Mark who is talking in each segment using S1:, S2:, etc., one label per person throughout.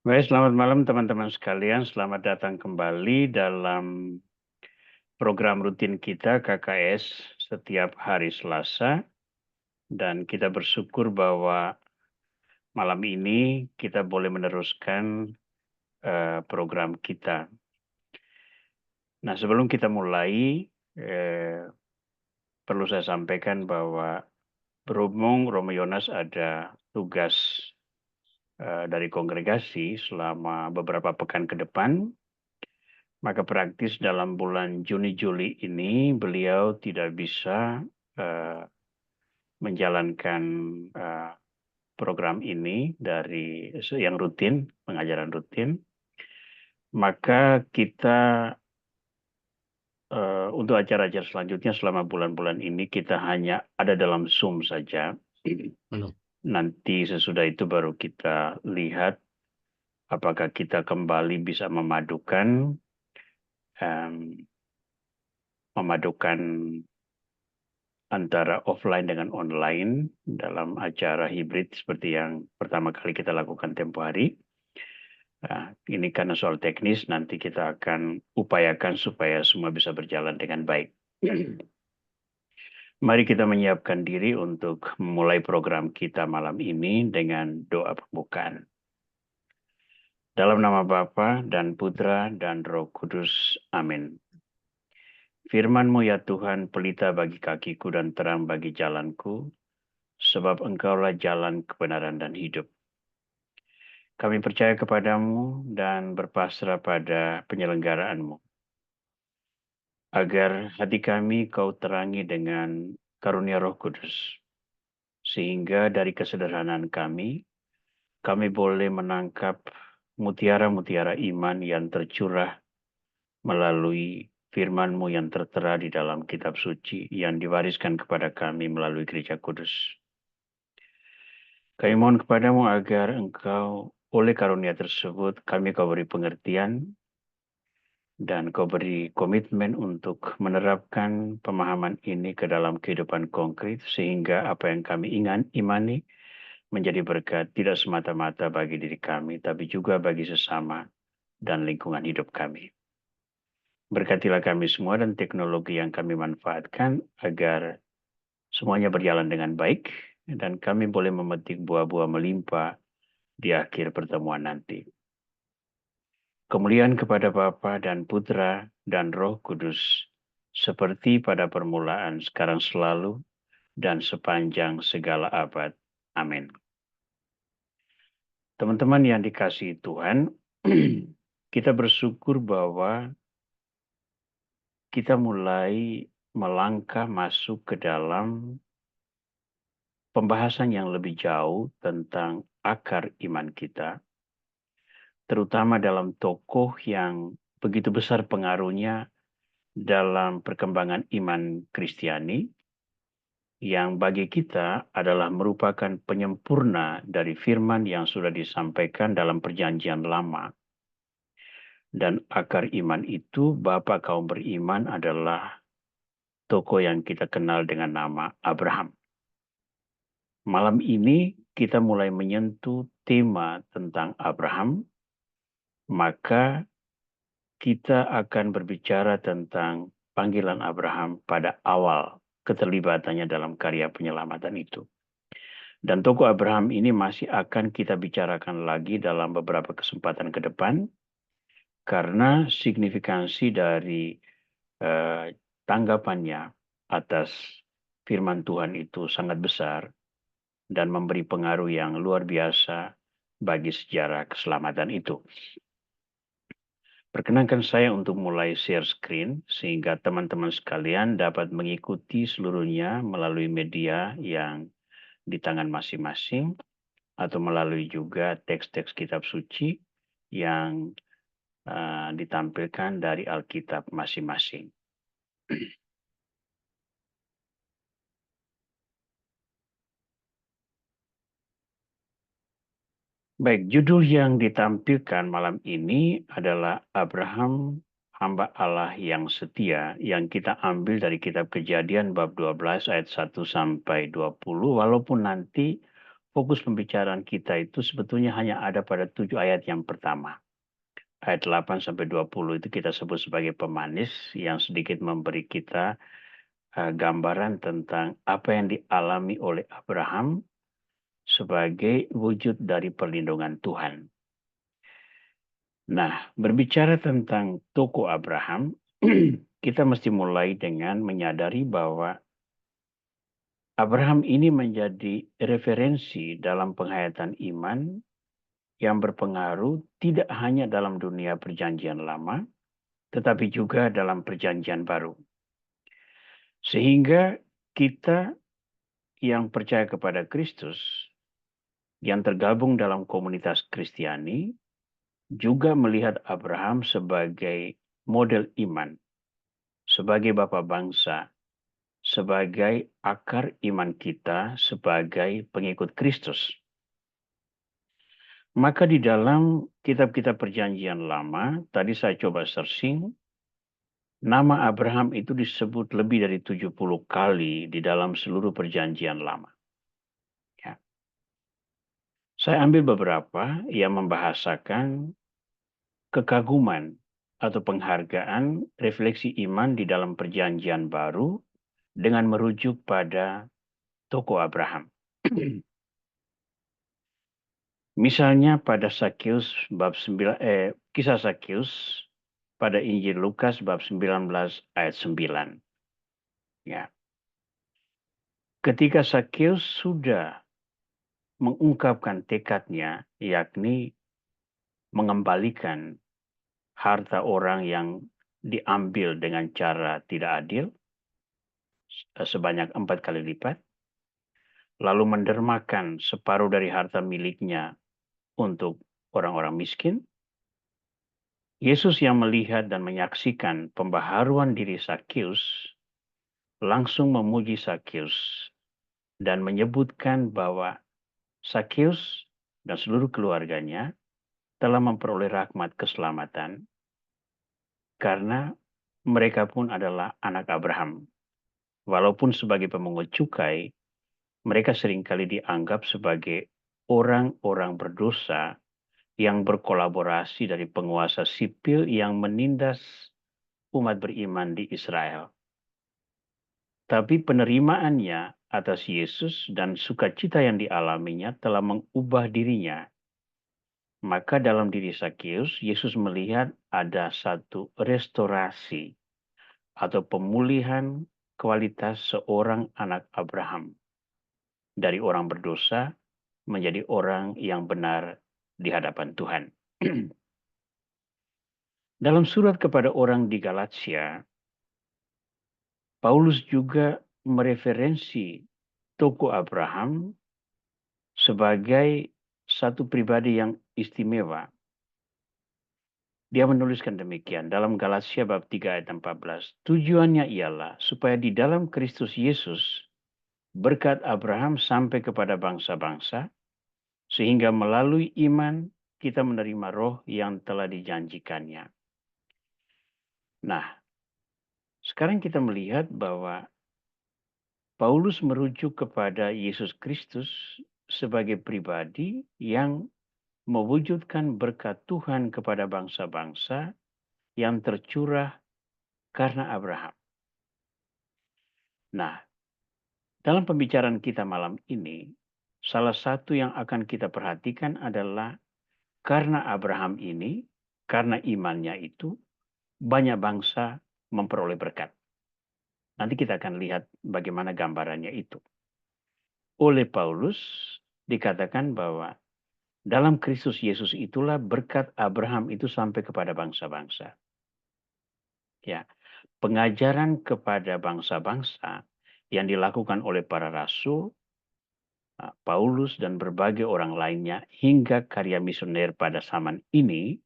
S1: Baik, selamat malam teman-teman sekalian. Selamat datang kembali dalam program rutin kita KKS setiap hari Selasa. Dan kita bersyukur bahwa malam ini kita boleh meneruskan program kita. Nah, sebelum kita mulai, perlu saya sampaikan bahwa berhubung Romo Yonas ada tugas dari kongregasi selama beberapa pekan ke depan, maka praktis dalam bulan Juni-Juli ini beliau tidak bisa menjalankan program ini dari yang rutin, pengajaran rutin. Maka kita untuk acara-acara selanjutnya selama bulan-bulan ini kita hanya ada dalam Zoom saja. Nanti sesudah itu baru kita lihat apakah kita kembali bisa memadukan antara offline dengan online dalam acara hibrid seperti yang pertama kali kita lakukan tempo hari. Nah, ini karena soal teknis, nanti kita akan upayakan supaya semua bisa berjalan dengan baik. Mari kita menyiapkan diri untuk memulai program kita malam ini dengan doa pembukaan. Dalam nama Bapa dan Putra dan Roh Kudus. Amin. Firman-Mu ya Tuhan, pelita bagi kakiku dan terang bagi jalanku, sebab Engkaulah jalan kebenaran dan hidup. Kami percaya kepadamu dan berpasrah pada penyelenggaraanmu, agar hati kami kau terangi dengan karunia Roh Kudus, sehingga dari kesederhanaan kami boleh menangkap mutiara-mutiara iman yang tercurah melalui firman-Mu yang tertera di dalam kitab suci yang diwariskan kepada kami melalui Gereja Kudus. Kami mohon kepadamu agar Engkau oleh karunia tersebut kami kau beri pengertian dan kau beri komitmen untuk menerapkan pemahaman ini ke dalam kehidupan konkret sehingga apa yang kami imani menjadi berkat tidak semata-mata bagi diri kami tapi juga bagi sesama dan lingkungan hidup kami. Berkatilah kami semua dan teknologi yang kami manfaatkan agar semuanya berjalan dengan baik dan kami boleh memetik buah-buah melimpah di akhir pertemuan nanti. Kemuliaan kepada Bapa dan Putra dan Roh Kudus, seperti pada permulaan, sekarang selalu, dan sepanjang segala abad. Amin. Teman-teman yang dikasihi Tuhan, kita bersyukur bahwa kita mulai melangkah masuk ke dalam pembahasan yang lebih jauh tentang akar iman kita, terutama dalam tokoh yang begitu besar pengaruhnya dalam perkembangan iman Kristiani, yang bagi kita adalah merupakan penyempurna dari firman yang sudah disampaikan dalam perjanjian lama. Dan akar iman itu, Bapa kaum beriman adalah tokoh yang kita kenal dengan nama Abraham. Malam ini kita mulai menyentuh tema tentang Abraham, maka kita akan berbicara tentang panggilan Abraham pada awal keterlibatannya dalam karya penyelamatan itu. Dan tokoh Abraham ini masih akan kita bicarakan lagi dalam beberapa kesempatan ke depan, karena signifikansi dari tanggapannya atas firman Tuhan itu sangat besar dan memberi pengaruh yang luar biasa bagi sejarah keselamatan itu. Perkenankan saya untuk mulai share screen sehingga teman-teman sekalian dapat mengikuti seluruhnya melalui media yang di tangan masing-masing atau melalui juga teks-teks kitab suci yang ditampilkan dari Alkitab masing-masing. Baik, judul yang ditampilkan malam ini adalah Abraham, hamba Allah yang setia, yang kita ambil dari kitab Kejadian bab 12 ayat 1 sampai 20, walaupun nanti fokus pembicaraan kita itu sebetulnya hanya ada pada 7 ayat yang pertama. Ayat 8 sampai 20 itu kita sebut sebagai pemanis yang sedikit memberi kita gambaran tentang apa yang dialami oleh Abraham sebagai wujud dari perlindungan Tuhan. Nah, berbicara tentang tokoh Abraham, kita mesti mulai dengan menyadari bahwa Abraham ini menjadi referensi dalam penghayatan iman yang berpengaruh tidak hanya dalam dunia perjanjian lama, tetapi juga dalam perjanjian baru. Sehingga kita yang percaya kepada Kristus, yang tergabung dalam komunitas Kristiani, juga melihat Abraham sebagai model iman, sebagai bapa bangsa, sebagai akar iman kita sebagai pengikut Kristus. Maka di dalam kitab-kitab perjanjian lama, tadi saya coba searching, nama Abraham itu disebut lebih dari 70 kali di dalam seluruh perjanjian lama. Ya. Saya ambil beberapa yang membahasakan kekaguman atau penghargaan refleksi iman di dalam perjanjian baru dengan merujuk pada tokoh Abraham. Misalnya pada Sakeus bab 9 kisah Sakeus pada Injil Lukas bab 19 ayat 9. Ya. Ketika Sakeus sudah mengungkapkan tekadnya, yakni mengembalikan harta orang yang diambil dengan cara tidak adil sebanyak 4 kali lipat, lalu mendermakan separuh dari harta miliknya untuk orang-orang miskin, Yesus yang melihat dan menyaksikan pembaharuan diri Sakeus langsung memuji Sakeus dan menyebutkan bahwa Sakeus dan seluruh keluarganya telah memperoleh rahmat keselamatan karena mereka pun adalah anak Abraham. Walaupun sebagai pemungut cukai, mereka seringkali dianggap sebagai orang-orang berdosa yang berkolaborasi dari penguasa sipil yang menindas umat beriman di Israel. Tapi penerimaannya atas Yesus dan sukacita yang dialaminya telah mengubah dirinya. Maka dalam diri Sakeus, Yesus melihat ada satu restorasi atau pemulihan kualitas seorang anak Abraham. Dari orang berdosa menjadi orang yang benar di hadapan Tuhan. Dalam surat kepada orang di Galatia, Paulus juga mereferensi tokoh Abraham sebagai satu pribadi yang istimewa. Dia menuliskan demikian dalam Galatia bab 3 ayat 14. Tujuannya ialah supaya di dalam Kristus Yesus berkat Abraham sampai kepada bangsa-bangsa, sehingga melalui iman kita menerima roh yang telah dijanjikannya. Nah, sekarang kita melihat bahwa Paulus merujuk kepada Yesus Kristus sebagai pribadi yang mewujudkan berkat Tuhan kepada bangsa-bangsa yang tercurah karena Abraham. Nah, dalam pembicaraan kita malam ini, salah satu yang akan kita perhatikan adalah karena Abraham ini, karena imannya itu, banyak bangsa memperoleh berkat. Nanti kita akan lihat bagaimana gambarannya itu. Oleh Paulus dikatakan bahwa dalam Kristus Yesus itulah berkat Abraham itu sampai kepada bangsa-bangsa. Ya, pengajaran kepada bangsa-bangsa yang dilakukan oleh para rasul, Paulus dan berbagai orang lainnya hingga karya misioner pada zaman ini,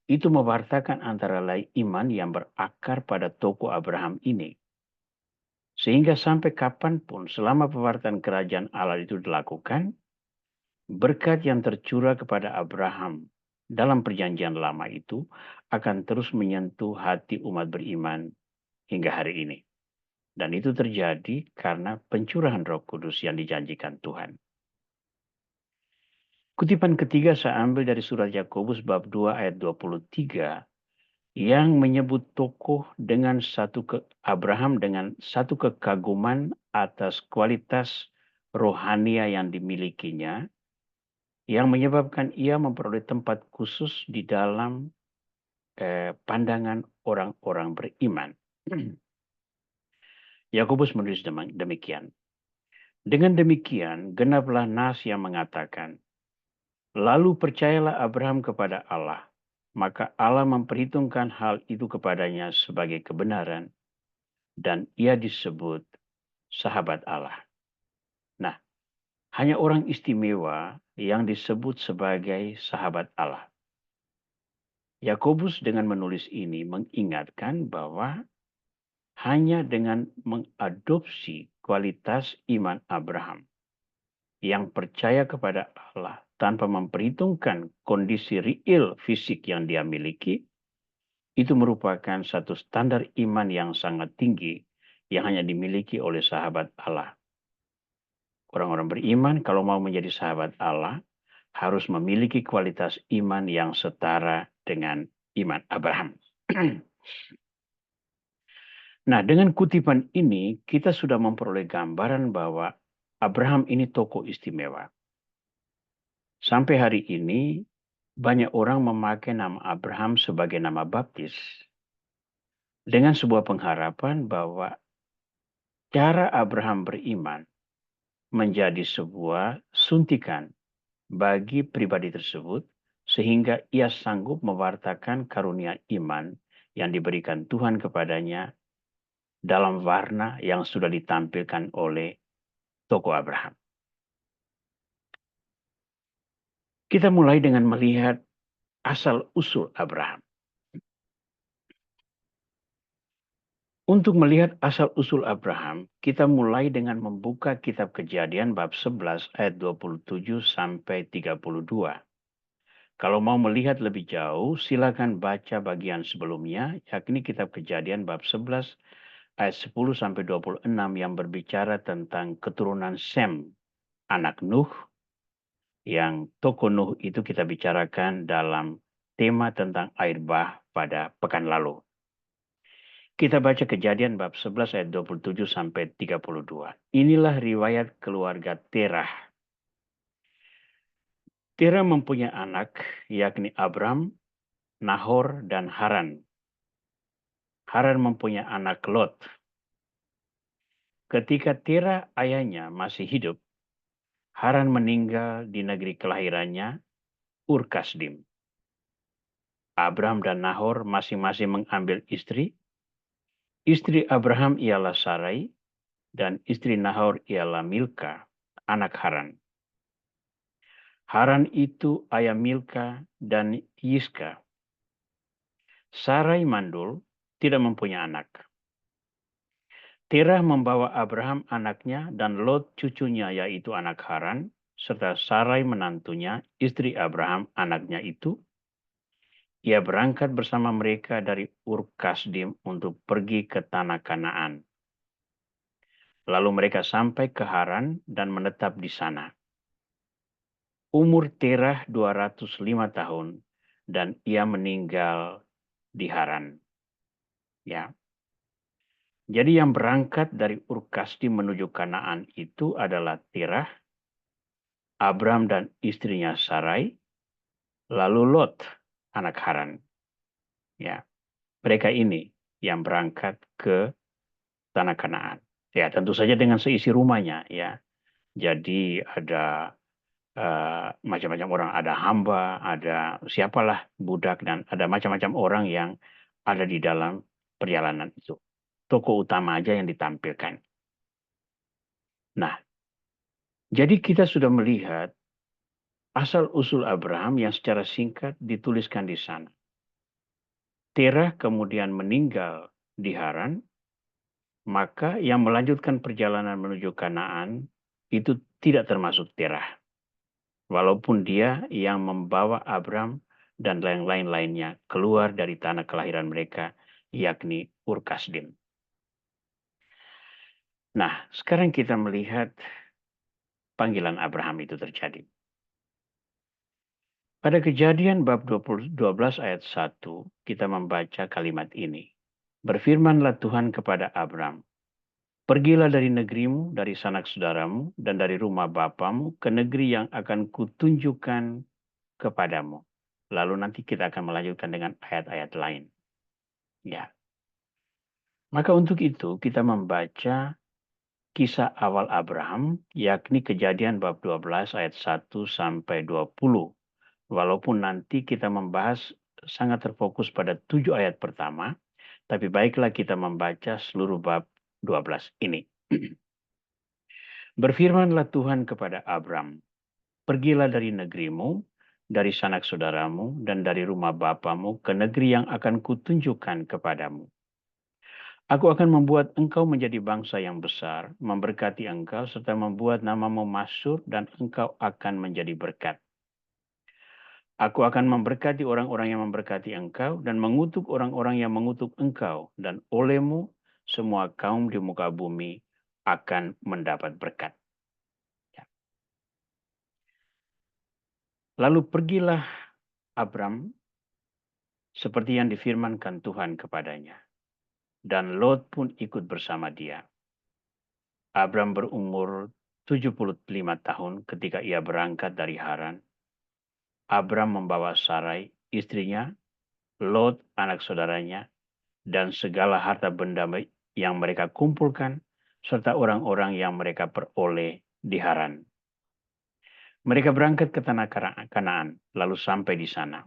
S1: itu mewartakan antara lain iman yang berakar pada tokoh Abraham ini. Sehingga sampai kapanpun selama pewartaan kerajaan Allah itu dilakukan, berkat yang tercurah kepada Abraham dalam perjanjian lama itu akan terus menyentuh hati umat beriman hingga hari ini. Dan itu terjadi karena pencurahan Roh Kudus yang dijanjikan Tuhan. Kutipan ketiga saya ambil dari surat Yakobus bab 2 ayat 23 yang menyebut tokoh dengan Abraham dengan satu kekaguman atas kualitas rohania yang dimilikinya yang menyebabkan ia memperoleh tempat khusus di dalam pandangan orang-orang beriman. Yakobus menulis demikian. Dengan demikian, genaplah nas yang mengatakan, lalu percayalah Abraham kepada Allah, maka Allah memperhitungkan hal itu kepadanya sebagai kebenaran, dan ia disebut sahabat Allah. Nah, hanya orang istimewa yang disebut sebagai sahabat Allah. Yakobus dengan menulis ini mengingatkan bahwa hanya dengan mengadopsi kualitas iman Abraham yang percaya kepada Allah tanpa memperhitungkan kondisi real fisik yang dia miliki, itu merupakan satu standar iman yang sangat tinggi yang hanya dimiliki oleh sahabat Allah. Orang-orang beriman kalau mau menjadi sahabat Allah harus memiliki kualitas iman yang setara dengan iman Abraham. Nah, dengan kutipan ini kita sudah memperoleh gambaran bahwa Abraham ini tokoh istimewa. Sampai hari ini banyak orang memakai nama Abraham sebagai nama baptis dengan sebuah pengharapan bahwa cara Abraham beriman menjadi sebuah suntikan bagi pribadi tersebut sehingga ia sanggup mewartakan karunia iman yang diberikan Tuhan kepadanya dalam warna yang sudah ditampilkan oleh tokoh Abraham. Kita mulai dengan melihat asal-usul Abraham. Untuk melihat asal-usul Abraham, kita mulai dengan membuka kitab Kejadian bab 11 ayat 27 sampai 32. Kalau mau melihat lebih jauh, silakan baca bagian sebelumnya, yakni kitab Kejadian bab 11 ayat 10 sampai 26 yang berbicara tentang keturunan Sem, anak Nuh, yang tokoh Nuh itu kita bicarakan dalam tema tentang air bah pada pekan lalu. Kita baca Kejadian bab 11 ayat 27 sampai 32. Inilah riwayat keluarga Terah. Terah mempunyai anak, yakni Abram, Nahor, dan Haran. Haran mempunyai anak Lot. Ketika Terah ayahnya masih hidup, Haran meninggal di negeri kelahirannya, Ur Kasdim. Abram dan Nahor masing-masing mengambil istri. Istri Abraham ialah Sarai, dan istri Nahor ialah Milka, anak Haran. Haran itu ayah Milka dan Yiska. Sarai mandul, tidak mempunyai anak. Terah membawa Abraham anaknya dan Lot cucunya yaitu anak Haran, serta Sarai menantunya, istri Abraham anaknya itu. Ia berangkat bersama mereka dari Ur Kasdim untuk pergi ke tanah Kanaan. Lalu mereka sampai ke Haran dan menetap di sana. Umur Terah 205 tahun dan ia meninggal di Haran. Ya. Jadi yang berangkat dari Ur Kasdim menuju Kanaan itu adalah Terah, Abram dan istrinya Sarai, lalu Lot, anak Haran. Ya. Mereka ini yang berangkat ke tanah Kanaan. Ya, tentu saja dengan seisi rumahnya ya. Jadi ada macam-macam orang, ada hamba, ada siapalah budak, dan ada macam-macam orang yang ada di dalam perjalanan itu. Tokoh utama aja yang ditampilkan. Nah, jadi kita sudah melihat asal-usul Abraham yang secara singkat dituliskan di sana. Terah kemudian meninggal di Haran, maka yang melanjutkan perjalanan menuju Kanaan itu tidak termasuk Terah. Walaupun dia yang membawa Abram dan lain-lainnya keluar dari tanah kelahiran mereka, yakni Ur Kasdim. Nah, sekarang kita melihat panggilan Abraham itu terjadi. Pada Kejadian bab 12 ayat 1, kita membaca kalimat ini. Berfirmanlah Tuhan kepada Abram, pergilah dari negerimu, dari sanak saudaramu, dan dari rumah bapamu ke negeri yang akan kutunjukkan kepadamu. Lalu nanti kita akan melanjutkan dengan ayat-ayat lain. Ya. Maka untuk itu kita membaca kisah awal Abraham, yakni Kejadian bab 12 ayat 1 sampai 20. Walaupun nanti kita membahas sangat terfokus pada 7 ayat pertama, tapi baiklah kita membaca seluruh bab 12 ini. Berfirmanlah Tuhan kepada Abram, pergilah dari negerimu, dari sanak saudaramu, dan dari rumah bapamu ke negeri yang akan kutunjukkan kepadamu. Aku akan membuat engkau menjadi bangsa yang besar, memberkati engkau, serta membuat namamu masyhur, dan engkau akan menjadi berkat. Aku akan memberkati orang-orang yang memberkati engkau dan mengutuk orang-orang yang mengutuk engkau. Dan olehmu semua kaum di muka bumi akan mendapat berkat. Lalu pergilah Abram seperti yang difirmankan Tuhan kepadanya. Dan Lot pun ikut bersama dia. Abram berumur 75 tahun ketika ia berangkat dari Haran. Abram membawa Sarai, istrinya, Lot, anak saudaranya, dan segala harta benda yang mereka kumpulkan, serta orang-orang yang mereka peroleh di Haran. Mereka berangkat ke tanah Kanaan, lalu sampai di sana.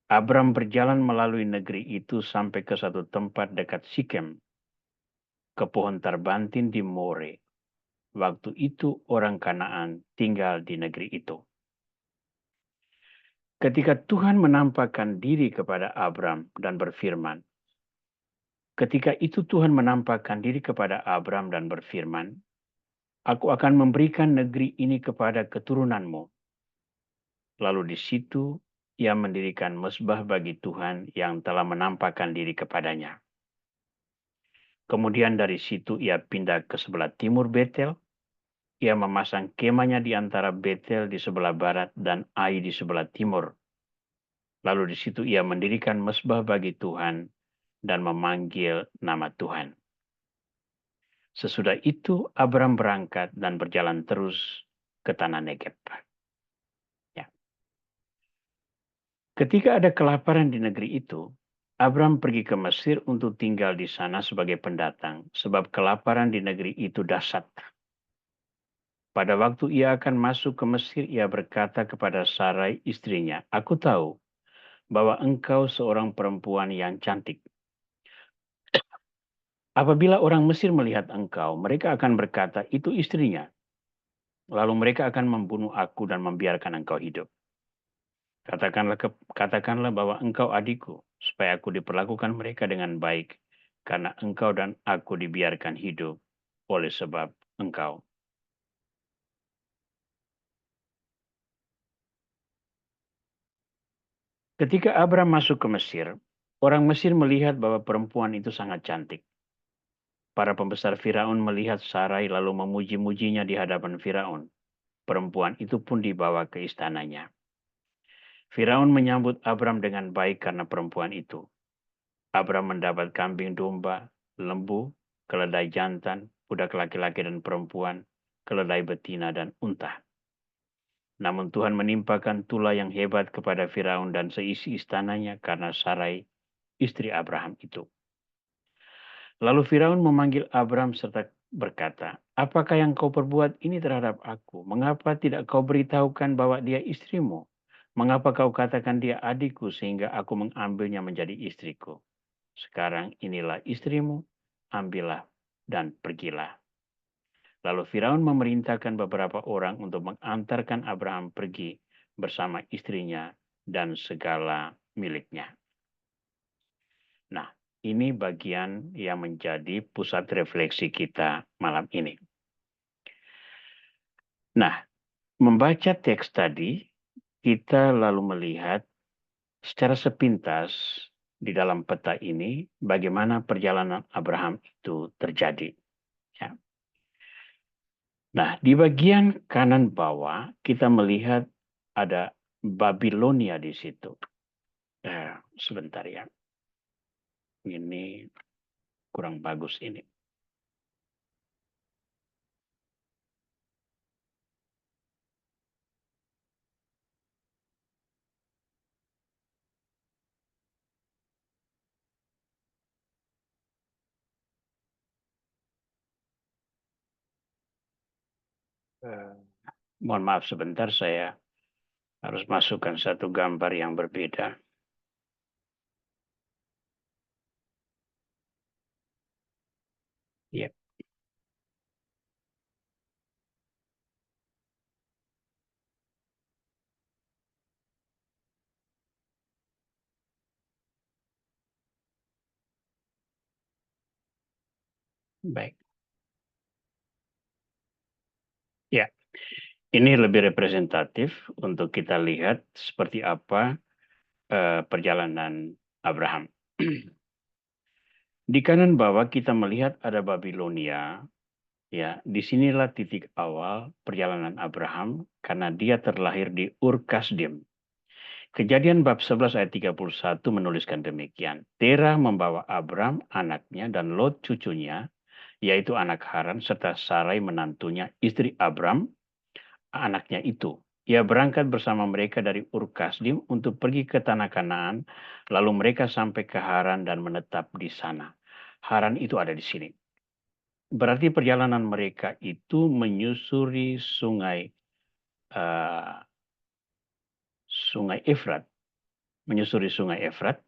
S1: Abram berjalan melalui negeri itu sampai ke satu tempat dekat Sikem, ke pohon tarbantin di More. Waktu itu orang Kanaan tinggal di negeri itu. Ketika Tuhan menampakkan diri kepada Abram dan berfirman, ketika itu Tuhan menampakkan diri kepada Abram dan berfirman, aku akan memberikan negeri ini kepada keturunanmu. Lalu di situ ia mendirikan mezbah bagi Tuhan yang telah menampakkan diri kepadanya. Kemudian dari situ ia pindah ke sebelah timur Betel. Ia memasang kemahnya di antara Betel di sebelah barat dan Ai di sebelah timur. Lalu di situ ia mendirikan mezbah bagi Tuhan dan memanggil nama Tuhan. Sesudah itu Abram berangkat dan berjalan terus ke tanah Negeb. Ya. Ketika ada kelaparan di negeri itu, Abram pergi ke Mesir untuk tinggal di sana sebagai pendatang, sebab kelaparan di negeri itu dahsyat. Pada waktu ia akan masuk ke Mesir, ia berkata kepada Sarai istrinya, aku tahu bahwa engkau seorang perempuan yang cantik. Apabila orang Mesir melihat engkau, mereka akan berkata, itu istrinya. Lalu mereka akan membunuh aku dan membiarkan engkau hidup. Katakanlah bahwa engkau adikku, supaya aku diperlakukan mereka dengan baik, karena engkau dan aku dibiarkan hidup oleh sebab engkau. Ketika Abram masuk ke Mesir, orang Mesir melihat bahwa perempuan itu sangat cantik. Para pembesar Firaun melihat Sarai lalu memuji-mujinya di hadapan Firaun. Perempuan itu pun dibawa ke istananya. Firaun menyambut Abram dengan baik karena perempuan itu. Abram mendapat kambing domba, lembu, keledai jantan, budak laki-laki dan perempuan, keledai betina dan unta. Namun Tuhan menimpakan tula yang hebat kepada Firaun dan seisi istananya karena Sarai, istri Abraham itu. Lalu Firaun memanggil Abram serta berkata, apakah yang kau perbuat ini terhadap aku? Mengapa tidak kau beritahukan bahwa dia istrimu? Mengapa kau katakan dia adikku sehingga aku mengambilnya menjadi istriku? Sekarang inilah istrimu, ambillah dan pergilah. Lalu Firaun memerintahkan beberapa orang untuk mengantarkan Abraham pergi bersama istrinya dan segala miliknya. Nah, ini bagian yang menjadi pusat refleksi kita malam ini. Nah, membaca teks tadi, kita lalu melihat secara sepintas di dalam peta ini bagaimana perjalanan Abraham itu terjadi. Ya. Nah, di bagian kanan bawah kita melihat ada Babilonia di situ. Sebentar ya. Ini kurang bagus ini. Mohon maaf sebentar, saya harus masukkan satu gambar yang berbeda. Ya. Baik. Ya, ini lebih representatif untuk kita lihat seperti apa perjalanan Abraham. Di kanan bawah kita melihat ada Babilonia. Ya, disinilah titik awal perjalanan Abraham karena dia terlahir di Ur Kasdim. Kejadian bab 11 ayat 31 menuliskan demikian. Terah membawa Abram anaknya dan Lot cucunya, yaitu anak Haran serta Sarai menantunya, istri Abram, anaknya itu. Ia berangkat bersama mereka dari Ur Kasdim untuk pergi ke tanah Kanaan, lalu mereka sampai ke Haran dan menetap di sana. Haran itu ada di sini. Berarti perjalanan mereka itu menyusuri uh, sungai Efrat, menyusuri sungai Efrat,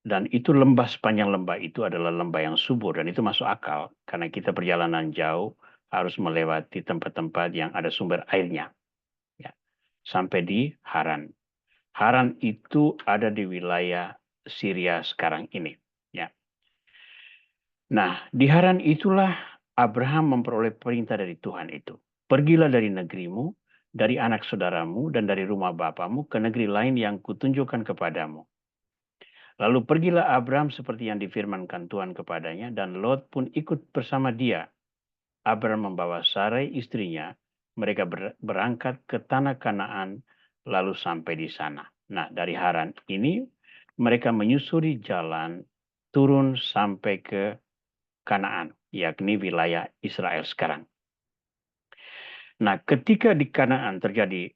S1: dan itu lembah, sepanjang lembah itu adalah lembah yang subur dan itu masuk akal karena kita perjalanan jauh harus melewati tempat-tempat yang ada sumber airnya. Ya, sampai di Haran. Haran itu ada di wilayah Syria sekarang ini. Ya. Nah, di Haran itulah Abraham memperoleh perintah dari Tuhan itu. Pergilah dari negerimu, dari anak saudaramu, dan dari rumah bapamu ke negeri lain yang kutunjukkan kepadamu. Lalu pergilah Abraham seperti yang difirmankan Tuhan kepadanya, dan Lot pun ikut bersama dia. Abraham membawa Sarai istrinya, mereka berangkat ke tanah Kanaan, lalu sampai di sana. Nah, dari Haran ini, mereka menyusuri jalan, turun sampai ke Kanaan, yakni wilayah Israel sekarang. Nah, ketika di Kanaan terjadi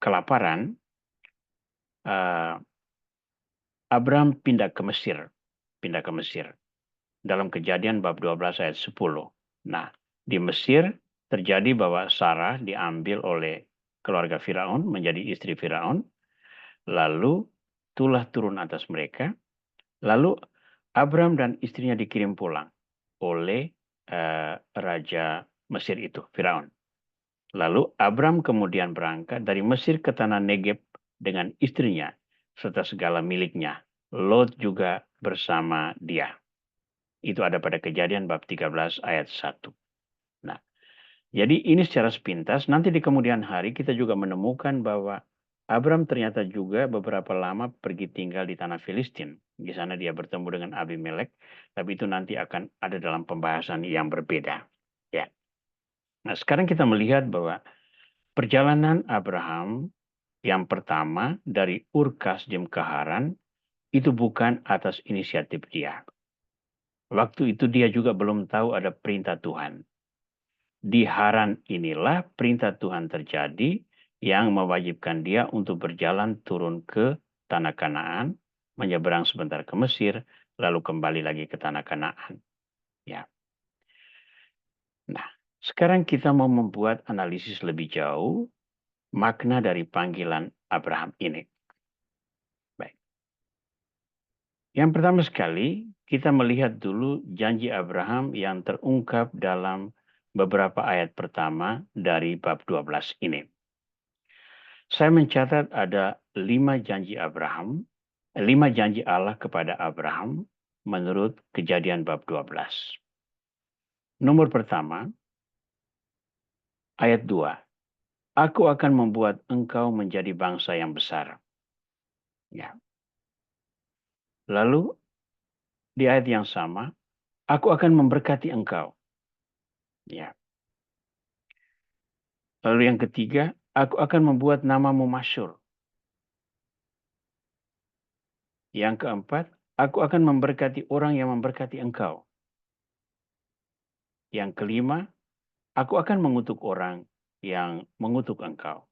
S1: kelaparan, Abraham pindah ke Mesir, dalam Kejadian bab 12 ayat 10. Nah, di Mesir terjadi bahwa Sarah diambil oleh keluarga Firaun menjadi istri Firaun, lalu tulah turun atas mereka, lalu Abraham dan istrinya dikirim pulang oleh Raja Mesir itu, Firaun. Lalu Abram kemudian berangkat dari Mesir ke tanah Negeb dengan istrinya serta segala miliknya. Lot juga bersama dia. Itu ada pada Kejadian bab 13 ayat 1. Nah, jadi ini secara sepintas, nanti di kemudian hari kita juga menemukan bahwa Abram ternyata juga beberapa lama pergi tinggal di tanah Filistin. Di sana dia bertemu dengan Abimelek, tapi itu nanti akan ada dalam pembahasan yang berbeda. Ya. Nah, sekarang kita melihat bahwa perjalanan Abraham yang pertama dari Ur Kasdim ke Haran itu bukan atas inisiatif dia. Waktu itu dia juga belum tahu ada perintah Tuhan. Di Haran inilah perintah Tuhan terjadi yang mewajibkan dia untuk berjalan turun ke tanah Kanaan, menyeberang sebentar ke Mesir, lalu kembali lagi ke tanah Kanaan. Ya. Nah, sekarang kita mau membuat analisis lebih jauh makna dari panggilan Abraham ini. Baik. Yang pertama sekali, kita melihat dulu janji Abraham yang terungkap dalam beberapa ayat pertama dari bab 12 ini. Saya mencatat ada 5 janji Abraham, 5 janji Allah kepada Abraham menurut Kejadian bab 12. Nomor pertama, ayat 2. Aku akan membuat engkau menjadi bangsa yang besar. Ya. Lalu di ayat yang sama, aku akan memberkati engkau. Ya. Lalu yang ketiga, aku akan membuat namamu masyhur. Yang keempat, aku akan memberkati orang yang memberkati engkau. Yang kelima, aku akan mengutuk orang yang mengutuk engkau.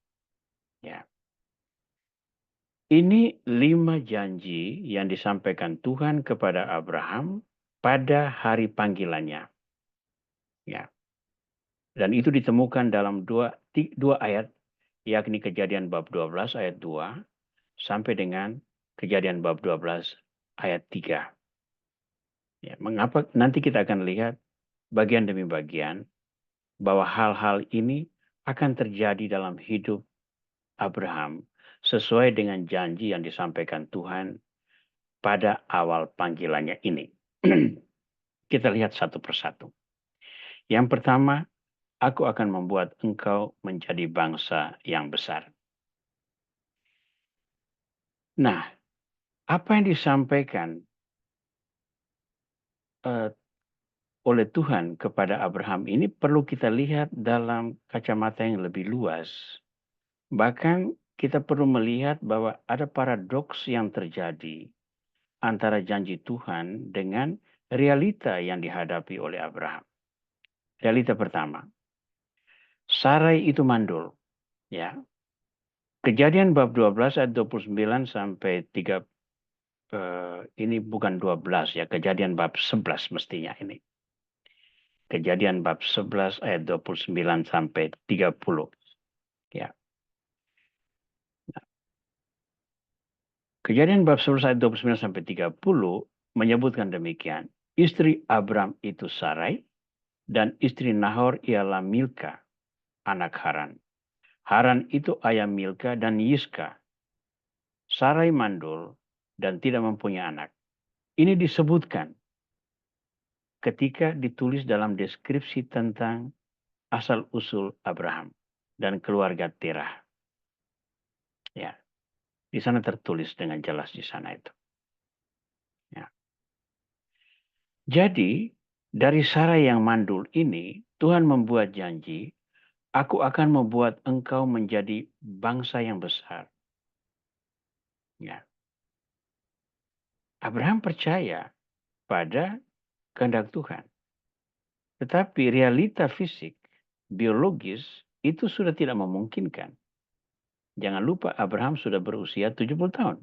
S1: Ya. Ini 5 janji yang disampaikan Tuhan kepada Abraham pada hari panggilannya. Ya. Dan itu ditemukan dalam dua ayat, yakni Kejadian bab 12 ayat 2 sampai dengan Kejadian bab 12 ayat 3. Ya, mengapa nanti kita akan lihat bagian demi bagian bahwa hal-hal ini akan terjadi dalam hidup Abraham sesuai dengan janji yang disampaikan Tuhan pada awal panggilannya ini. Kita lihat satu persatu. Yang pertama, aku akan membuat engkau menjadi bangsa yang besar. Nah, apa yang disampaikan oleh Tuhan kepada Abraham ini perlu kita lihat dalam kacamata yang lebih luas. Bahkan kita perlu melihat bahwa ada paradoks yang terjadi antara janji Tuhan dengan realita yang dihadapi oleh Abraham. Realita pertama, Sarai itu mandul. Ya. Kejadian bab 12 ayat 29 sampai 3, ini bukan 12 ya, Kejadian bab 11 mestinya ini. Kejadian bab 11 ayat 29 sampai 30. Ya. Kejadian bab 11 ayat 29 sampai 30 menyebutkan demikian. Istri Abram itu Sarai dan istri Nahor ialah Milka, anak Haran. Haran itu ayah Milka dan Yiska. Sarai mandul dan tidak mempunyai anak. Ini disebutkan ketika ditulis dalam deskripsi tentang asal-usul Abraham dan keluarga Terah. Ya, di sana tertulis dengan jelas di sana itu. Ya. Jadi, dari Sarai yang mandul ini, Tuhan membuat janji, aku akan membuat engkau menjadi bangsa yang besar. Ya. Abraham percaya pada kehendak Tuhan. Tetapi realita fisik, biologis, itu sudah tidak memungkinkan. Jangan lupa Abraham sudah berusia 70 tahun.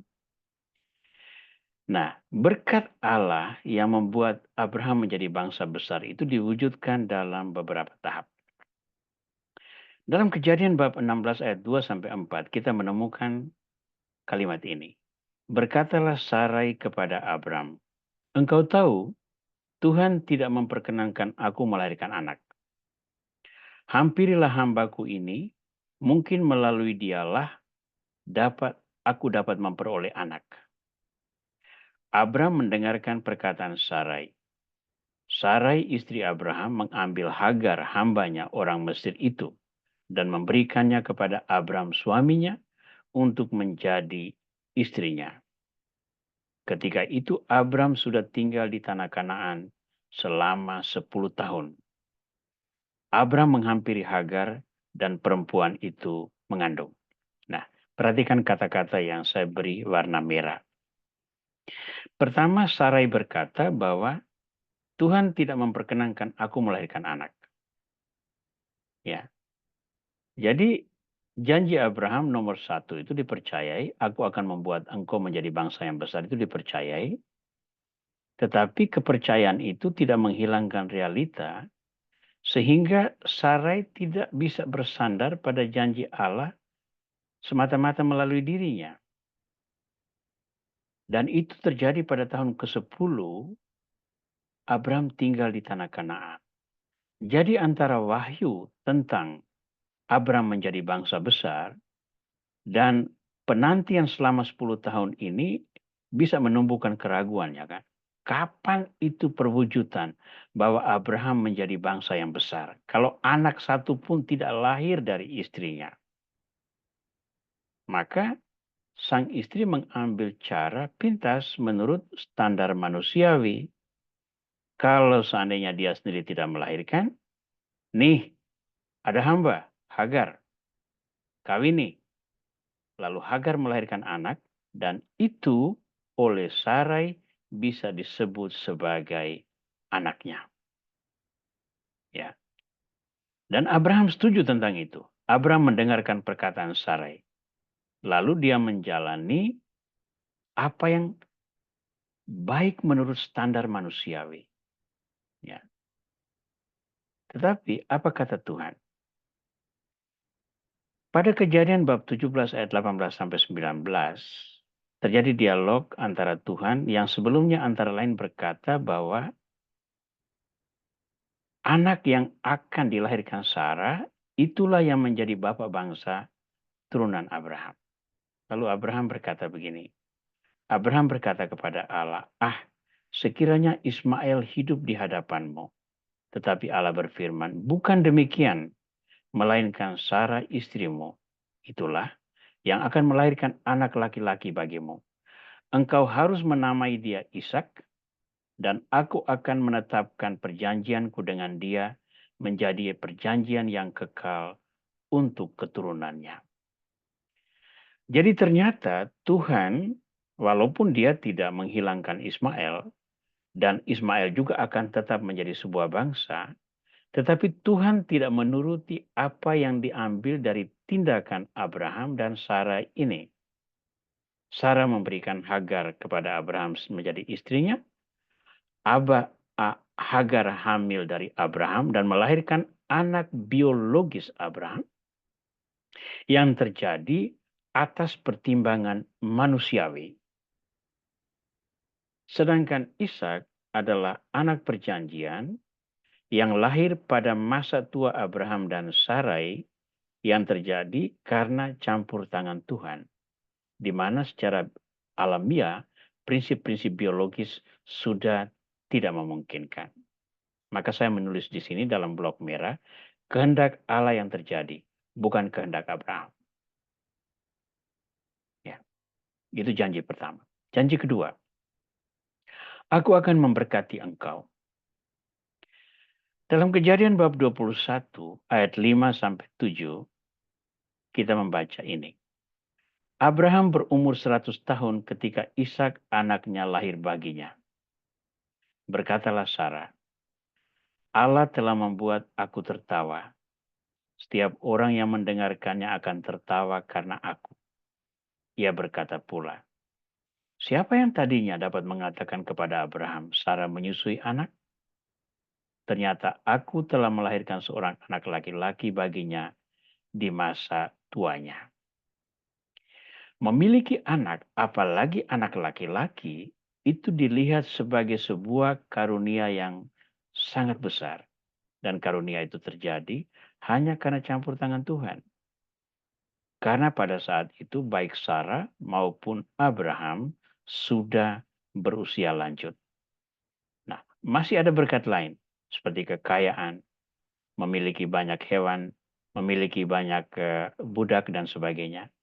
S1: Nah, berkat Allah yang membuat Abraham menjadi bangsa besar itu diwujudkan dalam beberapa tahap. Dalam Kejadian bab 16 ayat 2 sampai 4 kita menemukan kalimat ini. Berkatalah Sarai kepada Abram, engkau tahu Tuhan tidak memperkenankan aku melahirkan anak. Hampirilah hambaku ini, mungkin melalui dialah aku dapat memperoleh anak. Abram mendengarkan perkataan Sarai. Sarai istri Abraham mengambil Hagar hambanya orang Mesir itu dan memberikannya kepada Abram suaminya untuk menjadi istrinya. Ketika itu Abram sudah tinggal di tanah Kanaan selama 10 tahun. Abram menghampiri Hagar dan perempuan itu mengandung. Nah, perhatikan kata-kata yang saya beri warna merah. Pertama, Sarai berkata bahwa Tuhan tidak memperkenankan aku melahirkan anak. Ya. Jadi janji Abraham nomor 1 itu dipercayai, aku akan membuat engkau menjadi bangsa yang besar itu dipercayai. Tetapi kepercayaan itu tidak menghilangkan realita, sehingga Sarai tidak bisa bersandar pada janji Allah semata-mata melalui dirinya. Dan itu terjadi pada tahun ke-10, Abraham tinggal di tanah Kanaan. Jadi antara wahyu tentang Abraham menjadi bangsa besar dan penantian selama 10 tahun ini bisa menumbuhkan keraguan, ya kan? Kapan itu perwujudan bahwa Abraham menjadi bangsa yang besar? Kalau anak satu pun tidak lahir dari istrinya. Maka sang istri mengambil cara pintas menurut standar manusiawi. Kalau seandainya dia sendiri tidak melahirkan, nih ada hamba, Hagar, kawini. Lalu Hagar melahirkan anak, dan itu oleh Sarai bisa disebut sebagai anaknya. Ya. Dan Abraham setuju tentang itu. Abraham mendengarkan perkataan Sarai. Lalu dia menjalani apa yang baik menurut standar manusiawi. Ya. Tetapi apa kata Tuhan? Pada Kejadian bab 17 ayat 18 sampai 19, terjadi dialog antara Tuhan yang sebelumnya antara lain berkata bahwa anak yang akan dilahirkan Sarah itulah yang menjadi bapak bangsa turunan Abraham. Lalu Abraham berkata begini. Abraham berkata kepada Allah, sekiranya Ismail hidup di hadapanmu. Tetapi Allah berfirman, bukan demikian, melainkan Sarah istrimu. Itulah yang akan melahirkan anak laki-laki bagimu. Engkau harus menamai dia Ishak, dan aku akan menetapkan perjanjianku dengan dia menjadi perjanjian yang kekal untuk keturunannya. Jadi ternyata Tuhan, walaupun dia tidak menghilangkan Ismail, dan Ismail juga akan tetap menjadi sebuah bangsa, tetapi Tuhan tidak menuruti apa yang diambil dari tindakan Abraham dan Sarah ini. Sarah memberikan Hagar kepada Abraham menjadi istrinya. Hagar hamil dari Abraham dan melahirkan anak biologis Abraham yang terjadi atas pertimbangan manusiawi. Sedangkan Ishak adalah anak perjanjian yang lahir pada masa tua Abraham dan Sarai yang terjadi karena campur tangan Tuhan, di mana secara alamiah prinsip-prinsip biologis sudah tidak memungkinkan. Maka saya menulis di sini dalam blok merah, kehendak Allah yang terjadi, bukan kehendak Abraham. Ya, itu janji pertama. Janji kedua, aku akan memberkati engkau. Dalam Kejadian bab 21 ayat 5 sampai 7, kita membaca ini. Abraham berumur 100 tahun ketika Ishak anaknya lahir baginya. Berkatalah Sarah, Allah telah membuat aku tertawa. Setiap orang yang mendengarkannya akan tertawa karena aku. Ia berkata pula, siapa yang tadinya dapat mengatakan kepada Abraham, Sarah menyusui anak? Ternyata aku telah melahirkan seorang anak laki-laki baginya di masa tuanya. Memiliki anak, apalagi anak laki-laki, itu dilihat sebagai sebuah karunia yang sangat besar. Dan karunia itu terjadi hanya karena campur tangan Tuhan. Karena pada saat itu baik Sarah maupun Abraham sudah berusia lanjut. Nah, masih ada berkat lain seperti kekayaan, memiliki banyak hewan, memiliki banyak budak dan sebagainya.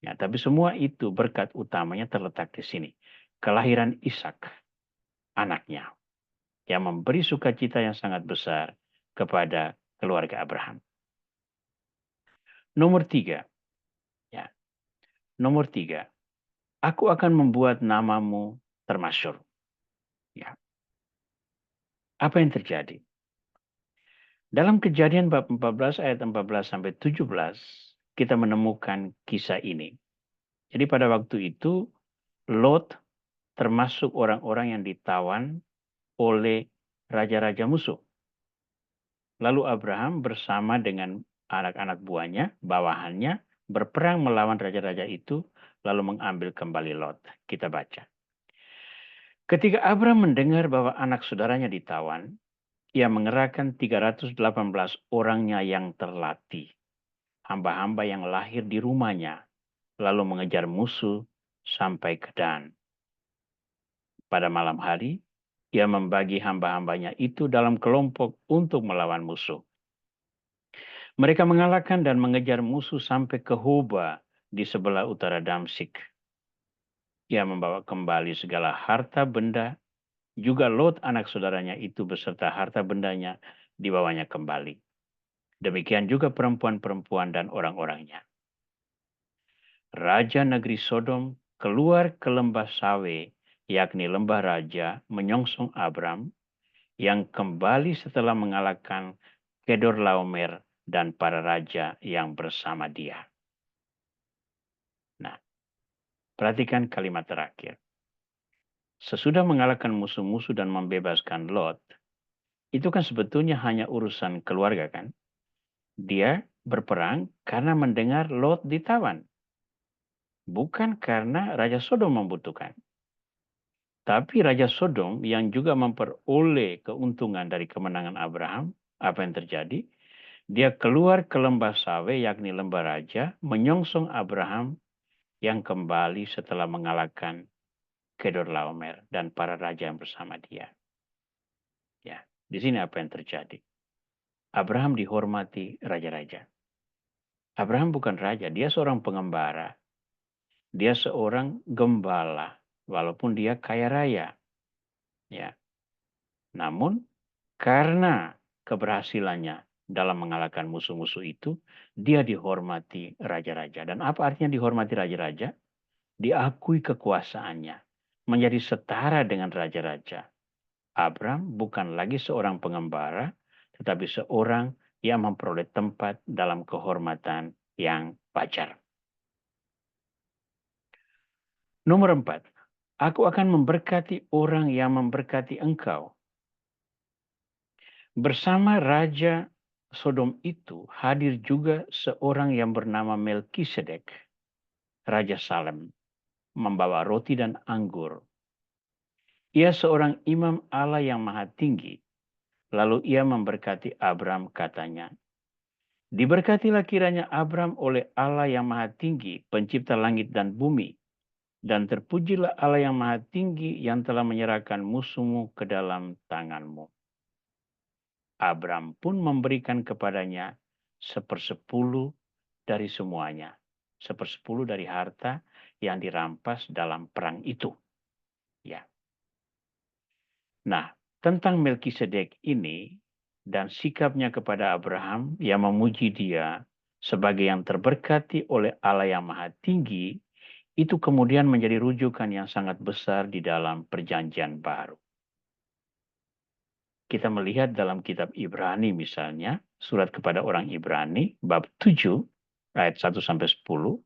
S1: Ya, tapi semua itu berkat utamanya terletak di sini. Kelahiran Ishak, anaknya, yang memberi sukacita yang sangat besar kepada keluarga Abraham. Nomor 3. Ya. Nomor 3. Aku akan membuat namamu termasyhur. Ya. Apa yang terjadi? Dalam Kejadian bab 14 ayat 14 sampai 17, kita menemukan kisah ini. Jadi pada waktu itu, Lot termasuk orang-orang yang ditawan oleh raja-raja musuh. Lalu Abraham bersama dengan anak-anak buahnya, bawahannya, berperang melawan raja-raja itu, lalu mengambil kembali Lot. Kita baca. Ketika Abraham mendengar bahwa anak saudaranya ditawan, ia mengerahkan 318 orangnya yang terlatih, hamba-hamba yang lahir di rumahnya, lalu mengejar musuh sampai ke Dan. Pada malam hari, ia membagi hamba-hambanya itu dalam kelompok untuk melawan musuh. Mereka mengalahkan dan mengejar musuh sampai ke Hoba di sebelah utara Damsik. Ia membawa kembali segala harta benda, juga Lot anak saudaranya itu beserta harta bendanya dibawanya kembali. Demikian juga perempuan-perempuan dan orang-orangnya. Raja negeri Sodom keluar ke lembah Sawe, yakni lembah raja, menyongsong Abram, yang kembali setelah mengalahkan Kedorlaomer dan para raja yang bersama dia. Nah, perhatikan kalimat terakhir. Sesudah mengalahkan musuh-musuh dan membebaskan Lot, itu kan sebetulnya hanya urusan keluarga kan? Dia berperang karena mendengar Lot ditawan. Bukan karena Raja Sodom membutuhkan. Tapi Raja Sodom yang juga memperoleh keuntungan dari kemenangan Abraham, apa yang terjadi? Dia keluar ke lembah Sawe, yakni lembah raja, menyongsong Abraham yang kembali setelah mengalahkan Kedorlaomer dan para raja yang bersama dia. Ya, di sini apa yang terjadi? Abraham dihormati raja-raja. Abraham bukan raja, dia seorang pengembara. Dia seorang gembala, walaupun dia kaya raya. Ya, namun karena keberhasilannya dalam mengalahkan musuh-musuh itu, dia dihormati raja-raja. Dan apa artinya dihormati raja-raja? Diakui kekuasaannya, menjadi setara dengan raja-raja. Abram bukan lagi seorang pengembara, tetapi seorang yang memperoleh tempat dalam kehormatan yang wajar. Nomor 4, aku akan memberkati orang yang memberkati engkau. Bersama Raja Sodom itu hadir juga seorang yang bernama Melkisedek, Raja Salem, membawa roti dan anggur. Ia seorang imam Allah yang maha tinggi. Lalu ia memberkati Abram katanya, diberkatilah kiranya Abram oleh Allah yang maha tinggi, pencipta langit dan bumi. Dan terpujilah Allah yang maha tinggi yang telah menyerahkan musuhmu ke dalam tanganmu. Abram pun memberikan kepadanya 1/10 dari semuanya. 1/10 dari harta yang dirampas dalam perang itu. Ya. Nah, tentang Melkisedek ini dan sikapnya kepada Abraham yang memuji dia sebagai yang terberkati oleh Allah yang maha tinggi, itu kemudian menjadi rujukan yang sangat besar di dalam perjanjian baru. Kita melihat dalam kitab Ibrani misalnya, surat kepada orang Ibrani, bab 7, ayat 1-10,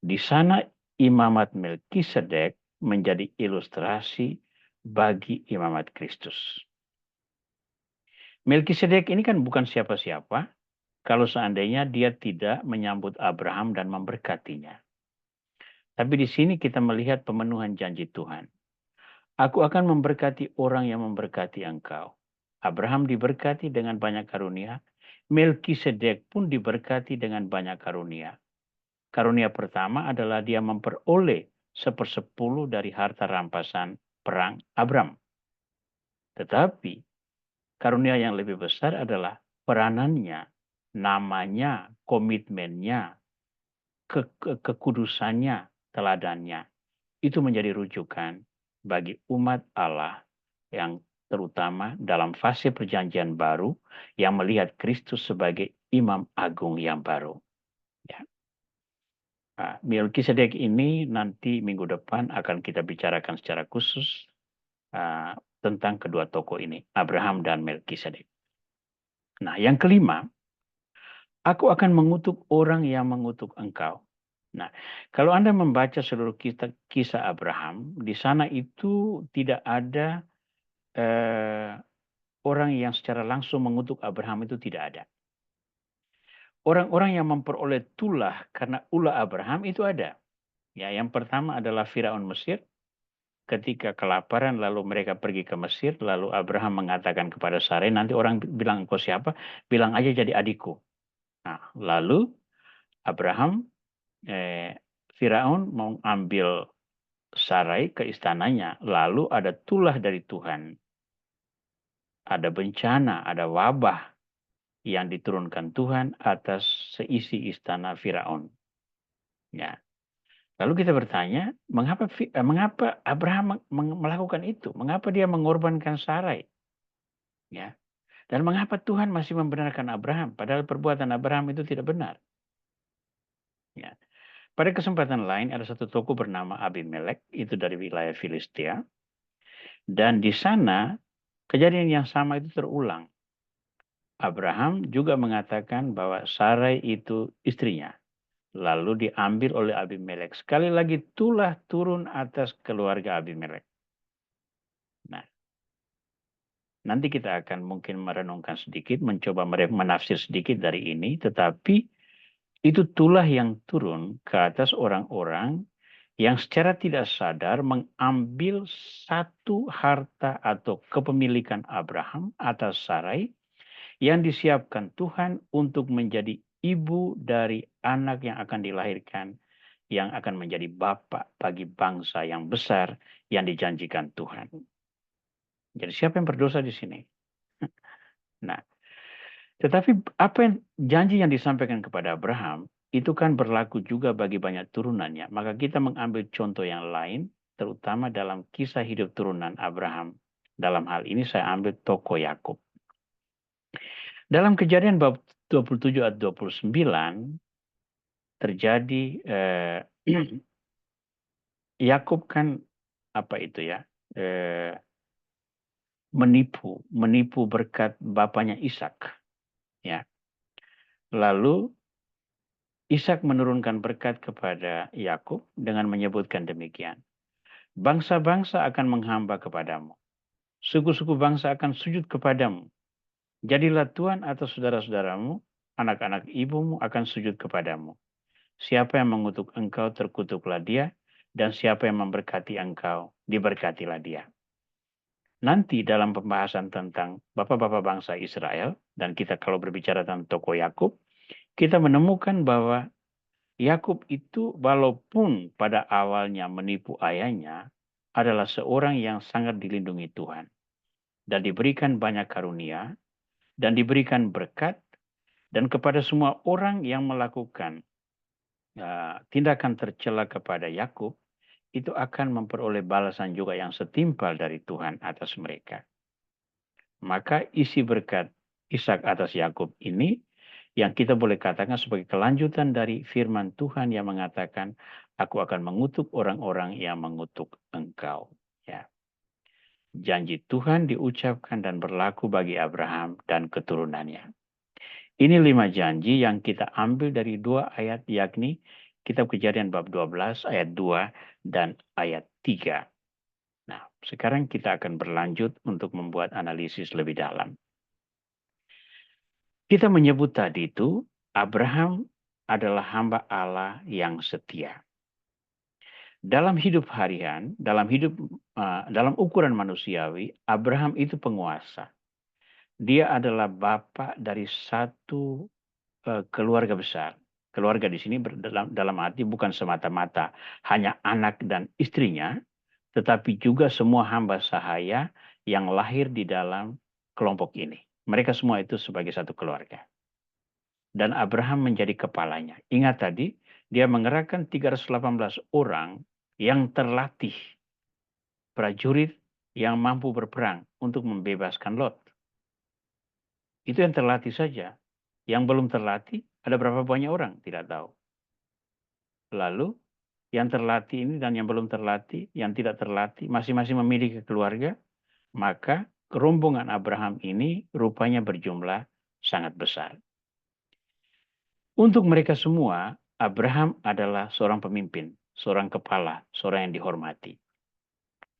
S1: di sana imamat Melkisedek menjadi ilustrasi bagi imamat Kristus. Melkisedek ini kan bukan siapa-siapa kalau seandainya dia tidak menyambut Abraham dan memberkatinya. Tapi di sini kita melihat pemenuhan janji Tuhan. Aku akan memberkati orang yang memberkati engkau. Abraham diberkati dengan banyak karunia. Melkisedek pun diberkati dengan banyak karunia. Karunia pertama adalah dia memperoleh 1/10 dari harta rampasan perang Abram. Tetapi karunia yang lebih besar adalah peranannya, namanya, komitmennya, kekudusannya, teladannya. Itu menjadi rujukan bagi umat Allah yang terutama dalam fase perjanjian baru yang melihat Kristus sebagai imam agung yang baru. Ya. Nah, Melkisedek ini nanti minggu depan akan kita bicarakan secara khusus tentang kedua tokoh ini, Abraham dan Melkisedek. Nah, yang kelima, aku akan mengutuk orang yang mengutuk engkau. Nah, kalau Anda membaca seluruh kisah Abraham, di sana itu tidak ada orang yang secara langsung mengutuk Abraham, itu tidak ada. Orang-orang yang memperoleh tulah karena ulah Abraham itu ada. Ya, yang pertama adalah Firaun Mesir. Ketika kelaparan lalu mereka pergi ke Mesir, lalu Abraham mengatakan kepada Sarai, nanti orang bilang engkau siapa? Bilang aja jadi adikku. Nah, lalu Abraham, Firaun mau ambil Sarai ke istananya, lalu ada tulah dari Tuhan. Ada bencana, ada wabah yang diturunkan Tuhan atas seisi istana Firaun. Ya. Lalu kita bertanya, mengapa Abraham melakukan itu? Mengapa dia mengorbankan Sarai? Ya. Dan mengapa Tuhan masih membenarkan Abraham, padahal perbuatan Abraham itu tidak benar? Ya. Pada kesempatan lain ada satu tokoh bernama Abimelek, itu dari wilayah Filistia. Dan di sana kejadian yang sama itu terulang. Abraham juga mengatakan bahwa Sarai itu istrinya. Lalu diambil oleh Abimelek. Sekali lagi itulah turun atas keluarga Abimelek. Nah, nanti kita akan mungkin merenungkan sedikit, mencoba menafsir sedikit dari ini. Tetapi itu tulah yang turun ke atas orang-orang yang secara tidak sadar mengambil satu harta atau kepemilikan Abraham atas Sarai yang disiapkan Tuhan untuk menjadi ibu dari anak yang akan dilahirkan, yang akan menjadi bapak bagi bangsa yang besar yang dijanjikan Tuhan. Jadi siapa yang berdosa di sini? Nah, tetapi apa yang janji yang disampaikan kepada Abraham itu kan berlaku juga bagi banyak turunannya. Maka kita mengambil contoh yang lain, terutama dalam kisah hidup turunan Abraham. Dalam hal ini saya ambil tokoh Yakub. Dalam Kejadian bab 27 ayat 29 terjadi Yakub kan apa itu ya? Menipu berkat bapaknya Ishak, ya. Lalu Ishak menurunkan berkat kepada Yakub dengan menyebutkan demikian. Bangsa-bangsa akan menghamba kepadamu. Suku-suku bangsa akan sujud kepadamu. Jadilah Tuhan atas saudara-saudaramu, anak-anak ibumu akan sujud kepadamu. Siapa yang mengutuk engkau, terkutuklah dia, dan siapa yang memberkati engkau, diberkatilah dia. Nanti dalam pembahasan tentang bapak-bapak bangsa Israel, dan kita kalau berbicara tentang tokoh Yakub, kita menemukan bahwa Yakub itu walaupun pada awalnya menipu ayahnya, adalah seorang yang sangat dilindungi Tuhan. Dan diberikan banyak karunia, dan diberikan berkat, dan kepada semua orang yang melakukan tindakan tercela kepada Yakub, itu akan memperoleh balasan juga yang setimpal dari Tuhan atas mereka. Maka isi berkat Ishak atas Yakub ini yang kita boleh katakan sebagai kelanjutan dari firman Tuhan yang mengatakan, aku akan mengutuk orang-orang yang mengutuk engkau. Ya. Janji Tuhan diucapkan dan berlaku bagi Abraham dan keturunannya. Ini 5 janji yang kita ambil dari 2 ayat, yakni Kitab Kejadian bab 12 ayat 2 dan ayat 3. Nah, sekarang kita akan berlanjut untuk membuat analisis lebih dalam. Kita menyebut tadi itu, Abraham adalah hamba Allah yang setia. Dalam hidup harian, dalam ukuran manusiawi, Abraham itu penguasa. Dia adalah bapak dari satu keluarga besar. Keluarga di sini dalam arti bukan semata-mata hanya anak dan istrinya, tetapi juga semua hamba sahaya yang lahir di dalam kelompok ini. Mereka semua itu sebagai satu keluarga. Dan Abraham menjadi kepalanya. Ingat tadi, dia mengerahkan 318 orang yang terlatih, prajurit yang mampu berperang untuk membebaskan Lot. Itu yang terlatih saja. Yang belum terlatih, ada berapa banyak orang? Tidak tahu. Lalu, yang terlatih ini dan yang belum terlatih, yang tidak terlatih, masing-masing memiliki keluarga, maka rombongan Abraham ini rupanya berjumlah sangat besar. Untuk mereka semua, Abraham adalah seorang pemimpin, seorang kepala, seorang yang dihormati.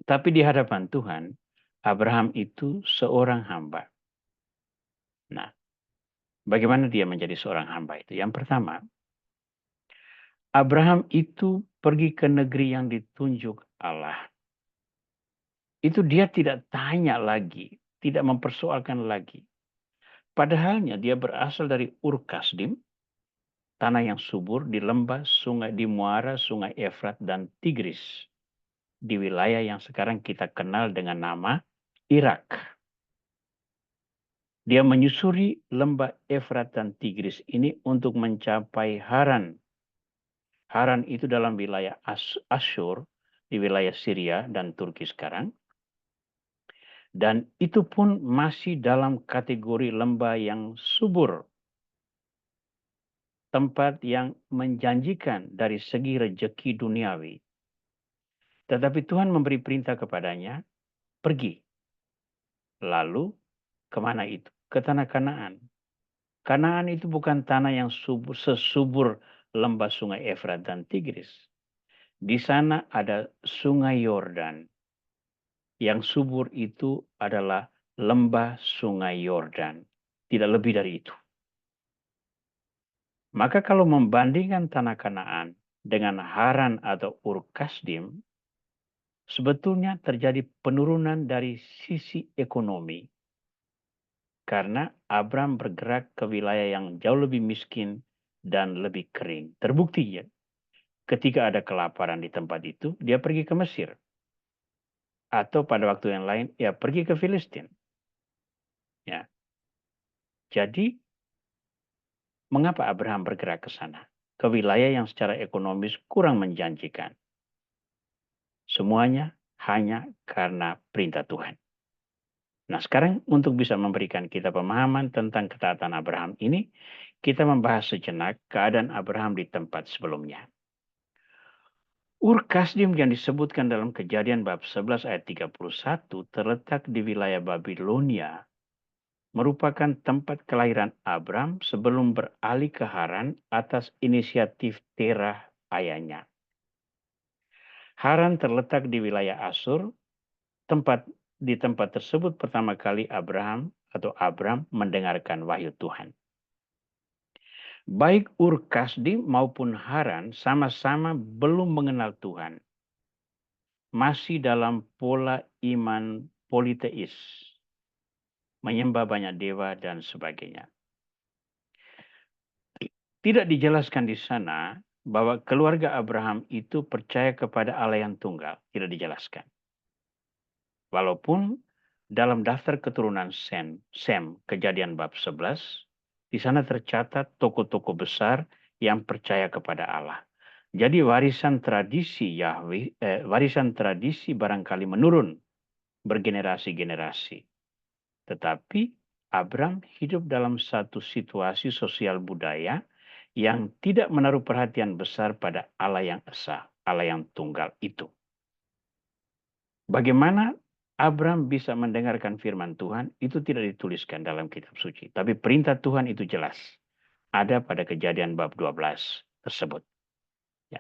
S1: Tapi di hadapan Tuhan, Abraham itu seorang hamba. Nah, bagaimana dia menjadi seorang hamba itu? Yang pertama, Abraham itu pergi ke negeri yang ditunjuk Allah. Itu dia tidak tanya lagi, tidak mempersoalkan lagi. Padahalnya dia berasal dari Ur Kasdim, tanah yang subur di lembah, sungai di muara, sungai Efrat dan Tigris. Di wilayah yang sekarang kita kenal dengan nama Irak. Dia menyusuri lembah Efrat dan Tigris ini untuk mencapai Haran. Haran itu dalam wilayah Asyur, di wilayah Syria dan Turki sekarang. Dan itu pun masih dalam kategori lembah yang subur, tempat yang menjanjikan dari segi rejeki duniawi. Tetapi Tuhan memberi perintah kepadanya, pergi. Lalu kemana itu? Ke tanah Kanaan. Kanaan itu bukan tanah yang sesubur lembah sungai Efrat dan Tigris. Di sana ada sungai Yordan. Yang subur itu adalah lembah sungai Yordan. Tidak lebih dari itu. Maka kalau membandingkan tanah Kanaan dengan Haran atau Ur Kasdim, sebetulnya terjadi penurunan dari sisi ekonomi. Karena Abram bergerak ke wilayah yang jauh lebih miskin dan lebih kering. Terbukti ya, ketika ada kelaparan di tempat itu, dia pergi ke Mesir. Atau pada waktu yang lain, ya pergi ke Filistin. Ya. Jadi, mengapa Abraham bergerak ke sana? Ke wilayah yang secara ekonomis kurang menjanjikan. Semuanya hanya karena perintah Tuhan. Nah, sekarang untuk bisa memberikan kita pemahaman tentang ketaatan Abraham ini, kita membahas sejenak keadaan Abraham di tempat sebelumnya. Ur Kasdim yang disebutkan dalam Kejadian bab 11 ayat 31 terletak di wilayah Babilonia, merupakan tempat kelahiran Abram sebelum beralih ke Haran atas inisiatif Terah ayahnya. Haran terletak di wilayah Asur, di tempat tersebut pertama kali Abram mendengarkan wahyu Tuhan. Baik Ur Kasdim maupun Haran sama-sama belum mengenal Tuhan. Masih dalam pola iman politeis, menyembah banyak dewa dan sebagainya. Tidak dijelaskan di sana bahwa keluarga Abraham itu percaya kepada Allah yang tunggal. Tidak dijelaskan. Walaupun dalam daftar keturunan Sem, Kejadian bab 11, di sana tercatat tokoh-tokoh besar yang percaya kepada Allah. Jadi warisan tradisi warisan tradisi barangkali menurun bergenerasi-generasi. Tetapi Abram hidup dalam satu situasi sosial budaya yang tidak menaruh perhatian besar pada Allah yang esa, Allah yang tunggal itu. Bagaimana Abram bisa mendengarkan firman Tuhan itu tidak dituliskan dalam kitab suci. Tapi perintah Tuhan itu jelas. Ada pada Kejadian bab 12 tersebut. Ya.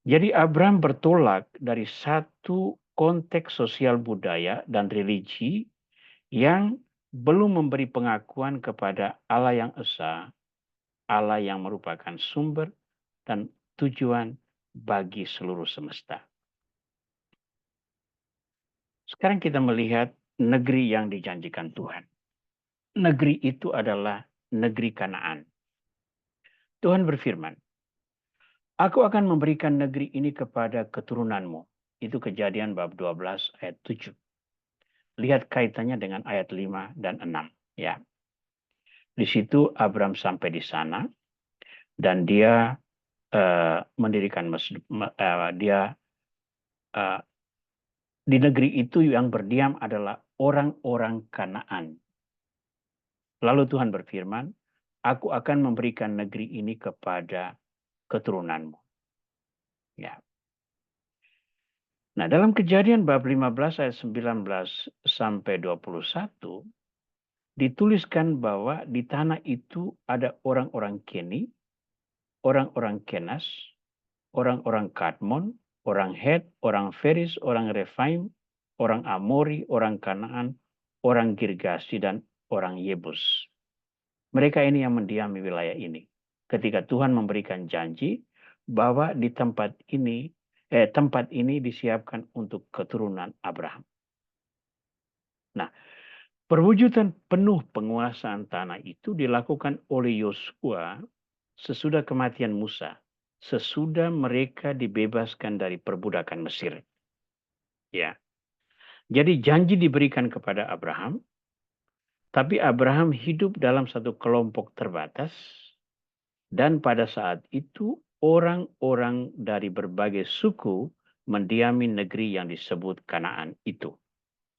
S1: Jadi Abram bertolak dari satu konteks sosial budaya dan religi yang belum memberi pengakuan kepada Allah yang esa, Allah yang merupakan sumber dan tujuan bagi seluruh semesta. Sekarang kita melihat negeri yang dijanjikan Tuhan. Negeri itu adalah negeri Kanaan. Tuhan berfirman, Aku akan memberikan negeri ini kepada keturunanmu. Itu Kejadian bab 12 ayat 7. Lihat kaitannya dengan ayat 5 dan 6. Ya. Di situ Abram sampai di sana dan dia mendirikan di negeri itu yang berdiam adalah orang-orang Kanaan. Lalu Tuhan berfirman, Aku akan memberikan negeri ini kepada keturunanmu. Ya. Nah, dalam Kejadian bab 15 ayat 19 sampai 21 dituliskan bahwa di tanah itu ada orang-orang Keni, orang-orang Kenas, orang-orang Kadmon, orang Het, orang Feris, orang Refaim, orang Amori, orang Kanaan, orang Girgasi, dan orang Yebus. Mereka ini yang mendiami wilayah ini. Ketika Tuhan memberikan janji bahwa di tempat ini disiapkan untuk keturunan Abraham. Nah, perwujudan penuh penguasaan tanah itu dilakukan oleh Yosua sesudah kematian Musa, sesudah mereka dibebaskan dari perbudakan Mesir. Ya. Jadi janji diberikan kepada Abraham, tapi Abraham hidup dalam satu kelompok terbatas, dan pada saat itu orang-orang dari berbagai suku mendiami negeri yang disebut Kanaan itu.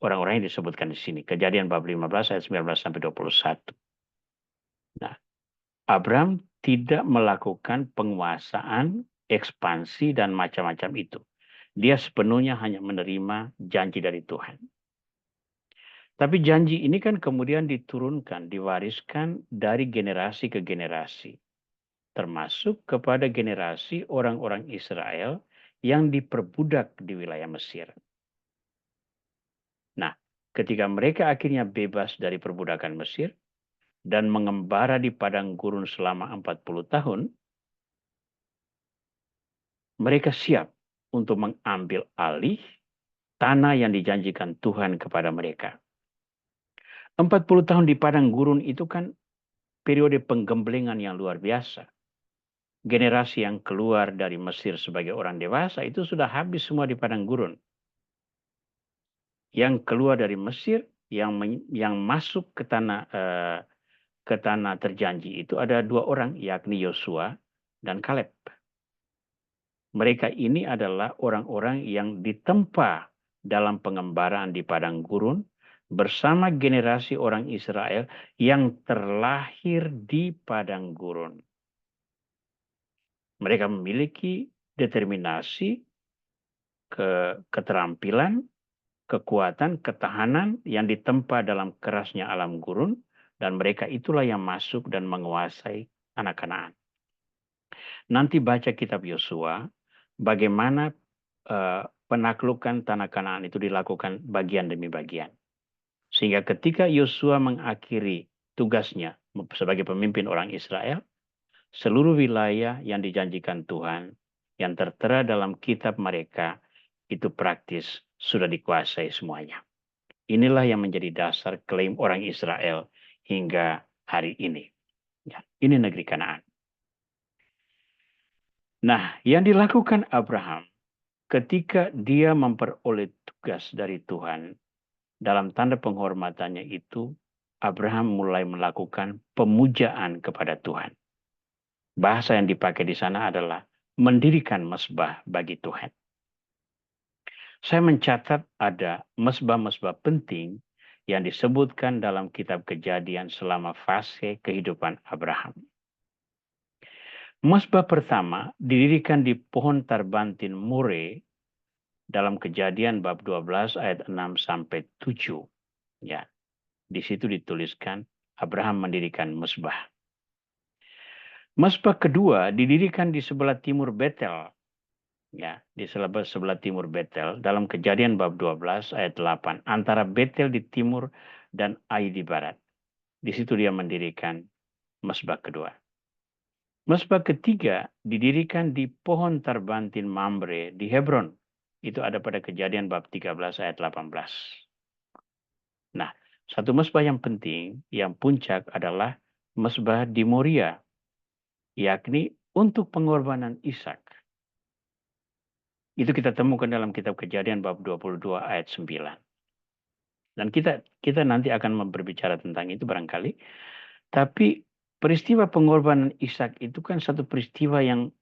S1: orang-orang yang disebutkan di sini. Kejadian bab 15 ayat 19 sampai 21. Nah, Abraham tidak melakukan penguasaan, ekspansi, dan macam-macam itu. Dia sepenuhnya hanya menerima janji dari Tuhan. Tapi janji ini kan kemudian diturunkan, diwariskan dari generasi ke generasi. Termasuk kepada generasi orang-orang Israel yang diperbudak di wilayah Mesir. Nah, ketika mereka akhirnya bebas dari perbudakan Mesir dan mengembara di padang gurun selama 40 tahun, mereka siap untuk mengambil alih tanah yang dijanjikan Tuhan kepada mereka. 40 tahun di padang gurun itu kan periode penggemblengan yang luar biasa. Generasi yang keluar dari Mesir sebagai orang dewasa itu sudah habis semua di padang gurun. Yang keluar dari Mesir, yang masuk ke tanah terjanji itu ada 2 orang, yakni Yosua dan Kaleb. Mereka ini adalah orang-orang yang ditempa dalam pengembaraan di padang gurun bersama generasi orang Israel yang terlahir di padang gurun. Mereka memiliki determinasi, keterampilan, kekuatan, ketahanan yang ditempa dalam kerasnya alam gurun, dan mereka itulah yang masuk dan menguasai tanah Kanaan. Nanti baca kitab Yosua, bagaimana penaklukan tanah Kanaan itu dilakukan bagian demi bagian. Sehingga ketika Yosua mengakhiri tugasnya sebagai pemimpin orang Israel, seluruh wilayah yang dijanjikan Tuhan, yang tertera dalam kitab mereka, itu praktis sudah dikuasai semuanya. Inilah yang menjadi dasar klaim orang Israel hingga hari ini. Ya, ini negeri Kanaan. Nah, yang dilakukan Abraham ketika dia memperoleh tugas dari Tuhan, dalam tanda penghormatannya itu, Abraham mulai melakukan pemujaan kepada Tuhan. Bahasa yang dipakai di sana adalah mendirikan mezbah bagi Tuhan. Saya mencatat ada mezbah-mezbah penting yang disebutkan dalam kitab Kejadian selama fase kehidupan Abraham. Mezbah pertama didirikan di pohon Tarbantin More dalam Kejadian bab 12 ayat 6 sampai 7. Ya, di situ dituliskan Abraham mendirikan mezbah. Mezbah kedua didirikan di sebelah timur Betel. Ya, di sebelah timur Betel dalam Kejadian bab 12 ayat 8, antara Betel di timur dan Ai di barat. Di situ dia mendirikan mezbah kedua. Mezbah ketiga didirikan di pohon Tarbantin Mamre di Hebron. Itu ada pada Kejadian bab 13 ayat 18. Nah, satu mezbah yang penting, yang puncak adalah mezbah di Moria, yakni untuk pengorbanan Ishak. Itu kita temukan dalam kitab Kejadian bab 22 ayat 9. Dan kita nanti akan berbicara tentang itu barangkali. Tapi peristiwa pengorbanan Ishak itu kan satu peristiwa yang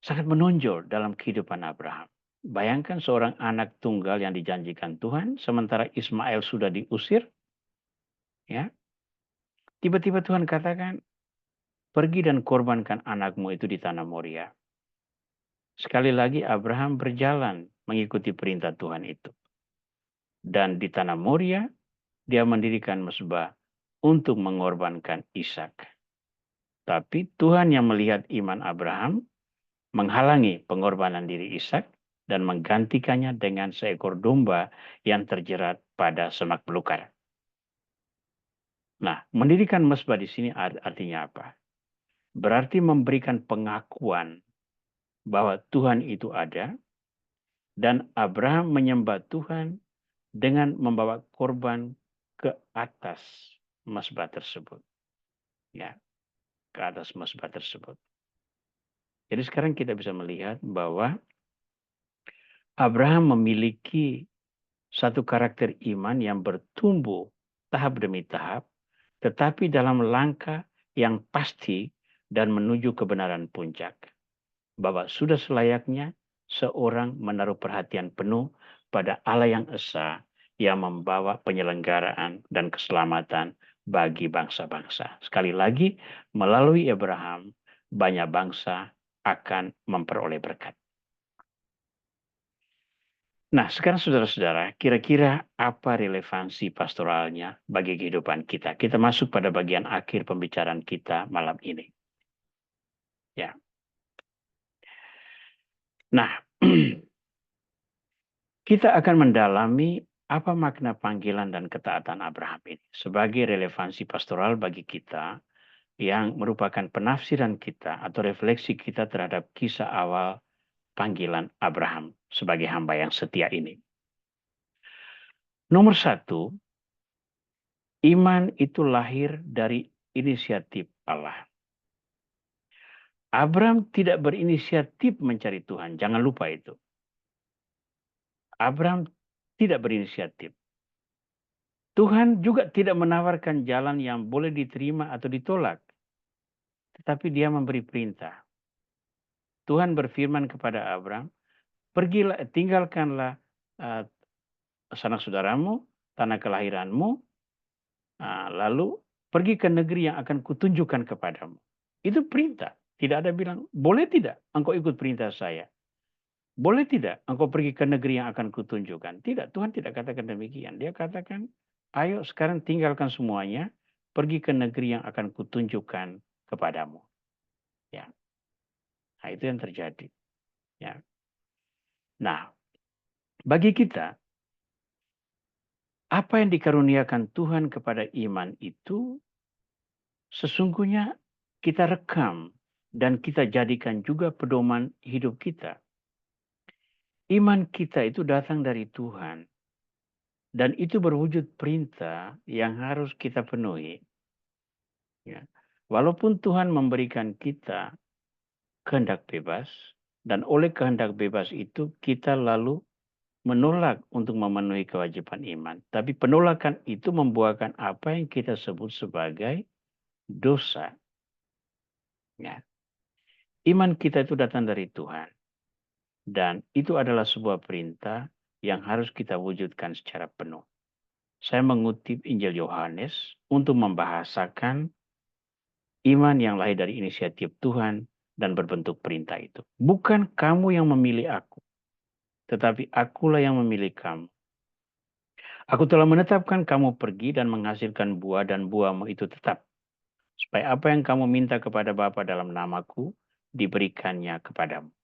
S1: sangat menonjol dalam kehidupan Abraham. Bayangkan seorang anak tunggal yang dijanjikan Tuhan, sementara Ismail sudah diusir. Ya, tiba-tiba Tuhan katakan, pergi dan korbankan anakmu itu di tanah Moria. Sekali lagi Abraham berjalan mengikuti perintah Tuhan itu. Dan di tanah Moria, dia mendirikan mezbah untuk mengorbankan Ishak. Tapi Tuhan yang melihat iman Abraham menghalangi pengorbanan diri Ishak dan menggantikannya dengan seekor domba yang terjerat pada semak belukar. Nah, mendirikan mezbah di sini artinya apa? Berarti memberikan pengakuan bahwa Tuhan itu ada dan Abraham menyembah Tuhan dengan membawa korban ke atas mezbah tersebut. Ya, ke atas mezbah tersebut. Jadi sekarang kita bisa melihat bahwa Abraham memiliki satu karakter iman yang bertumbuh tahap demi tahap, tetapi dalam langkah yang pasti dan menuju kebenaran puncak. Bahwa sudah selayaknya seorang menaruh perhatian penuh pada Allah yang esa, yang membawa penyelenggaraan dan keselamatan bagi bangsa-bangsa. Sekali lagi, melalui Abraham, banyak bangsa akan memperoleh berkat. Nah, sekarang saudara-saudara, kira-kira apa relevansi pastoralnya bagi kehidupan kita? Kita masuk pada bagian akhir pembicaraan kita malam ini. Ya. Nah, kita akan mendalami apa makna panggilan dan ketaatan Abraham ini sebagai relevansi pastoral bagi kita yang merupakan penafsiran kita atau refleksi kita terhadap kisah awal panggilan Abraham sebagai hamba yang setia ini. Nomor satu, iman itu lahir dari inisiatif Allah. Abraham tidak berinisiatif mencari Tuhan, jangan lupa itu. Abraham tidak berinisiatif. Tuhan juga tidak menawarkan jalan yang boleh diterima atau ditolak. Tetapi dia memberi perintah. Tuhan berfirman kepada Abraham, pergilah, tinggalkanlah sanak saudaramu, tanah kelahiranmu, lalu pergi ke negeri yang akan kutunjukkan kepadamu. Itu perintah. Tidak ada bilang, boleh tidak engkau ikut perintah saya? Boleh tidak engkau pergi ke negeri yang akan kutunjukkan? Tidak, Tuhan tidak katakan demikian. Dia katakan, ayo sekarang tinggalkan semuanya, pergi ke negeri yang akan kutunjukkan kepadamu. Ya. Nah, itu yang terjadi. Ya. Nah, bagi kita, apa yang dikaruniakan Tuhan kepada iman itu sesungguhnya kita rekam dan kita jadikan juga pedoman hidup kita. Iman kita itu datang dari Tuhan. Dan itu berwujud perintah yang harus kita penuhi. Ya. Walaupun Tuhan memberikan kita kehendak bebas, dan oleh kehendak bebas itu kita lalu menolak untuk memenuhi kewajiban iman. Tapi penolakan itu membuahkan apa yang kita sebut sebagai dosa. Ya. Iman kita itu datang dari Tuhan. Dan itu adalah sebuah perintah yang harus kita wujudkan secara penuh. Saya mengutip Injil Yohanes untuk membahasakan iman yang lahir dari inisiatif Tuhan dan berbentuk perintah itu. Bukan kamu yang memilih aku, tetapi akulah yang memilih kamu. Aku telah menetapkan kamu pergi dan menghasilkan buah dan buahmu itu tetap. Supaya apa yang kamu minta kepada Bapa dalam namaku, diberikannya kepadamu.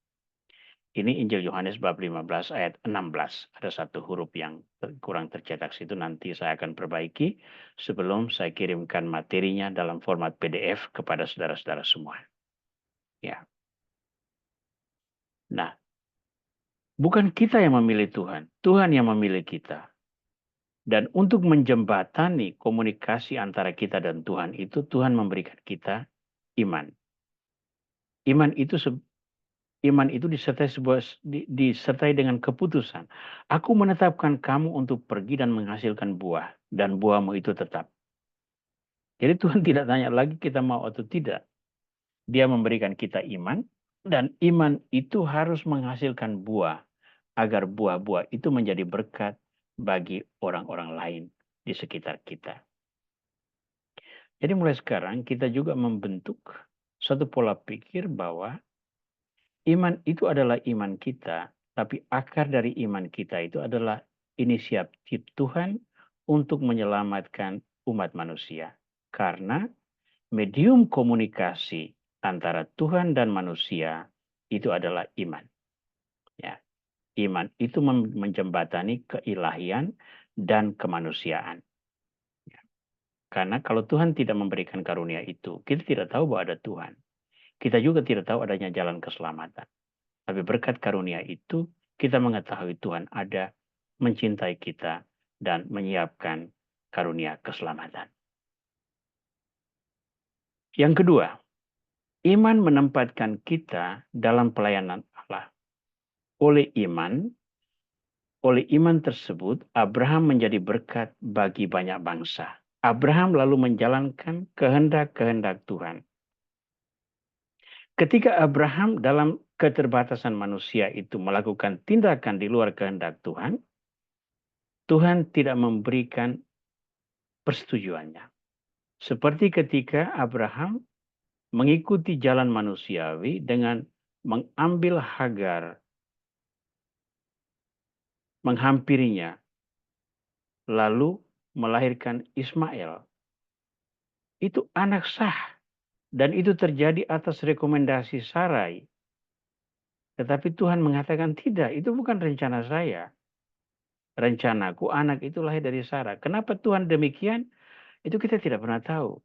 S1: Ini Injil Yohanes bab 15 ayat 16. Ada satu huruf yang kurang tercetak situ, nanti saya akan perbaiki sebelum saya kirimkan materinya dalam format PDF kepada saudara-saudara semua. Ya. Nah, bukan kita yang memilih Tuhan, Tuhan yang memilih kita. Dan untuk menjembatani komunikasi antara kita dan Tuhan itu, Tuhan memberikan kita iman. Iman itu disertai dengan keputusan. Aku menetapkan kamu untuk pergi dan menghasilkan buah, dan buahmu itu tetap. Jadi Tuhan tidak tanya lagi kita mau atau tidak. Dia memberikan kita iman, dan iman itu harus menghasilkan buah, agar buah-buah itu menjadi berkat bagi orang-orang lain di sekitar kita. Jadi mulai sekarang kita juga membentuk satu pola pikir bahwa iman itu adalah iman kita, tapi akar dari iman kita itu adalah inisiatif Tuhan untuk menyelamatkan umat manusia. Karena medium komunikasi antara Tuhan dan manusia itu adalah iman. Ya. Iman itu menjembatani keilahian dan kemanusiaan. Karena kalau Tuhan tidak memberikan karunia itu, kita tidak tahu bahwa ada Tuhan. Kita juga tidak tahu adanya jalan keselamatan. Tapi berkat karunia itu, kita mengetahui Tuhan ada, mencintai kita, dan menyiapkan karunia keselamatan. Yang kedua, iman menempatkan kita dalam pelayanan Allah. Oleh iman tersebut, Abraham menjadi berkat bagi banyak bangsa. Abraham lalu menjalankan kehendak-kehendak Tuhan. Ketika Abraham dalam keterbatasan manusia itu melakukan tindakan di luar kehendak Tuhan, Tuhan tidak memberikan persetujuannya. Seperti ketika Abraham mengikuti jalan manusiawi dengan mengambil Hagar, menghampirinya, lalu melahirkan Ismail. Itu anak sah, dan itu terjadi atas rekomendasi Sarai. Tetapi Tuhan mengatakan tidak, itu bukan rencana saya. Rencanaku anak itu lahir dari Sarah. Kenapa Tuhan demikian? Itu kita tidak pernah tahu.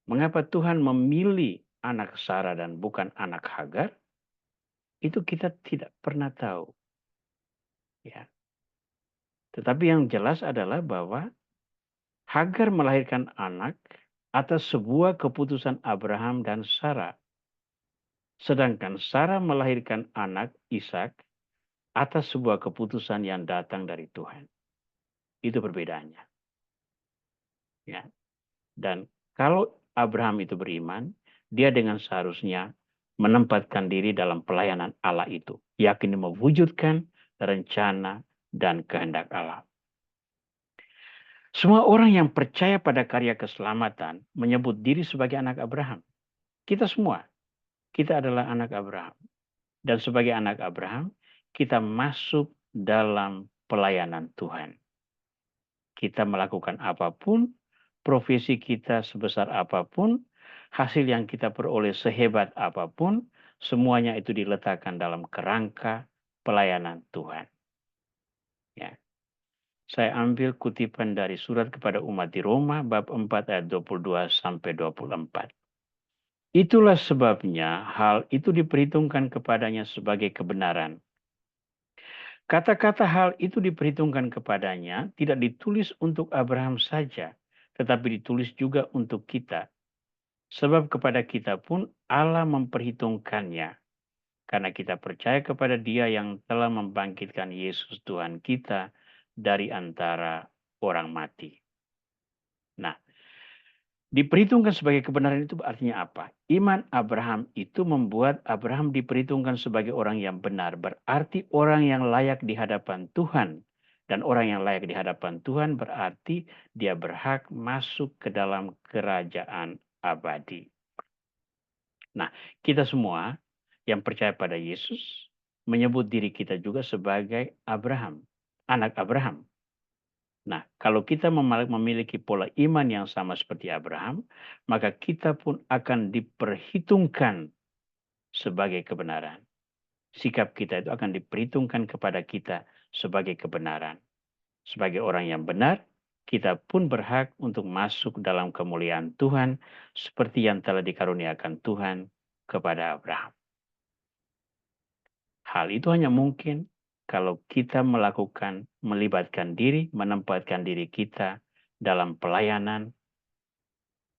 S1: Mengapa Tuhan memilih anak Sarah dan bukan anak Hagar? Itu kita tidak pernah tahu. Ya. Tetapi yang jelas adalah bahwa Hagar melahirkan anak atas sebuah keputusan Abraham dan Sarah. Sedangkan Sarah melahirkan anak Ishak atas sebuah keputusan yang datang dari Tuhan. Itu perbedaannya. Ya. Dan kalau Abraham itu beriman, dia dengan seharusnya menempatkan diri dalam pelayanan Allah itu, yakni mewujudkan rencana dan kehendak Allah. Semua orang yang percaya pada karya keselamatan menyebut diri sebagai anak Abraham. Kita semua, kita adalah anak Abraham. Dan sebagai anak Abraham, kita masuk dalam pelayanan Tuhan. Kita melakukan apapun, profesi kita sebesar apapun, hasil yang kita peroleh sehebat apapun, semuanya itu diletakkan dalam kerangka pelayanan Tuhan. Ya. Saya ambil kutipan dari surat kepada umat di Roma, bab 4 ayat 22 sampai 24. Itulah sebabnya hal itu diperhitungkan kepadanya sebagai kebenaran. Kata-kata hal itu diperhitungkan kepadanya tidak ditulis untuk Abraham saja, tetapi ditulis juga untuk kita. Sebab kepada kita pun Allah memperhitungkannya, karena kita percaya kepada Dia yang telah membangkitkan Yesus Tuhan kita dari antara orang mati. Nah, diperhitungkan sebagai kebenaran itu artinya apa? Iman Abraham itu membuat Abraham diperhitungkan sebagai orang yang benar. Berarti orang yang layak di hadapan Tuhan. Dan orang yang layak di hadapan Tuhan berarti dia berhak masuk ke dalam kerajaan abadi. Nah, kita semua yang percaya pada Yesus menyebut diri kita juga sebagai Abraham, anak Abraham. Nah, kalau kita memiliki pola iman yang sama seperti Abraham, maka kita pun akan diperhitungkan sebagai kebenaran. Sikap kita itu akan diperhitungkan kepada kita sebagai kebenaran. Sebagai orang yang benar, kita pun berhak untuk masuk dalam kemuliaan Tuhan seperti yang telah dikaruniakan Tuhan kepada Abraham. Hal itu hanya mungkin kalau kita melibatkan diri, menempatkan diri kita dalam pelayanan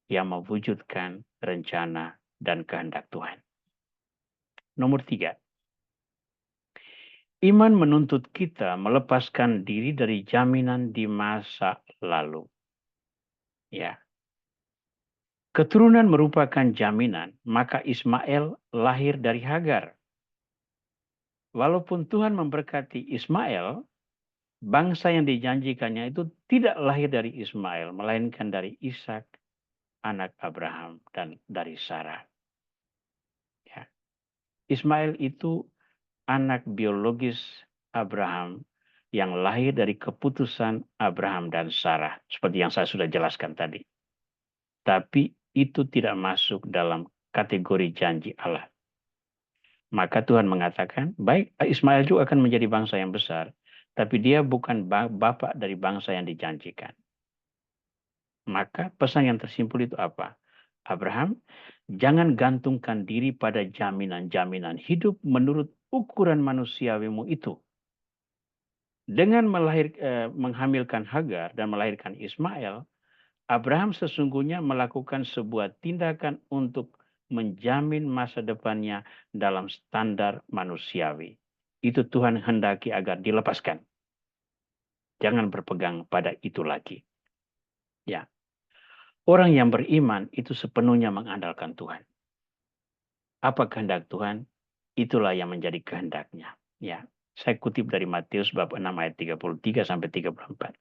S1: yang mewujudkan rencana dan kehendak Tuhan. Nomor 3. Iman menuntut kita melepaskan diri dari jaminan di masa lalu. Ya. Keturunan merupakan jaminan, maka Ismail lahir dari Hagar. Walaupun Tuhan memberkati Ismail, bangsa yang dijanjikannya itu tidak lahir dari Ismail, melainkan dari Ishak, anak Abraham, dan dari Sarah. Ya. Ismail itu anak biologis Abraham yang lahir dari keputusan Abraham dan Sarah, seperti yang saya sudah jelaskan tadi. Tapi itu tidak masuk dalam kategori janji Allah. Maka Tuhan mengatakan, baik Ismail juga akan menjadi bangsa yang besar, tapi dia bukan bapak dari bangsa yang dijanjikan. Maka pesan yang tersimpul itu apa? Abraham, jangan gantungkan diri pada jaminan-jaminan hidup menurut ukuran manusiawimu itu. Dengan menghamilkan Hagar dan melahirkan Ismail, Abraham sesungguhnya melakukan sebuah tindakan untuk menjamin masa depannya dalam standar manusiawi. Itu Tuhan hendaki agar dilepaskan. Jangan berpegang pada itu lagi. Ya. Orang yang beriman itu sepenuhnya mengandalkan Tuhan. Apa kehendak Tuhan? Itulah yang menjadi kehendaknya. Ya. Saya kutip dari Matius bab 6 ayat 33 sampai 34.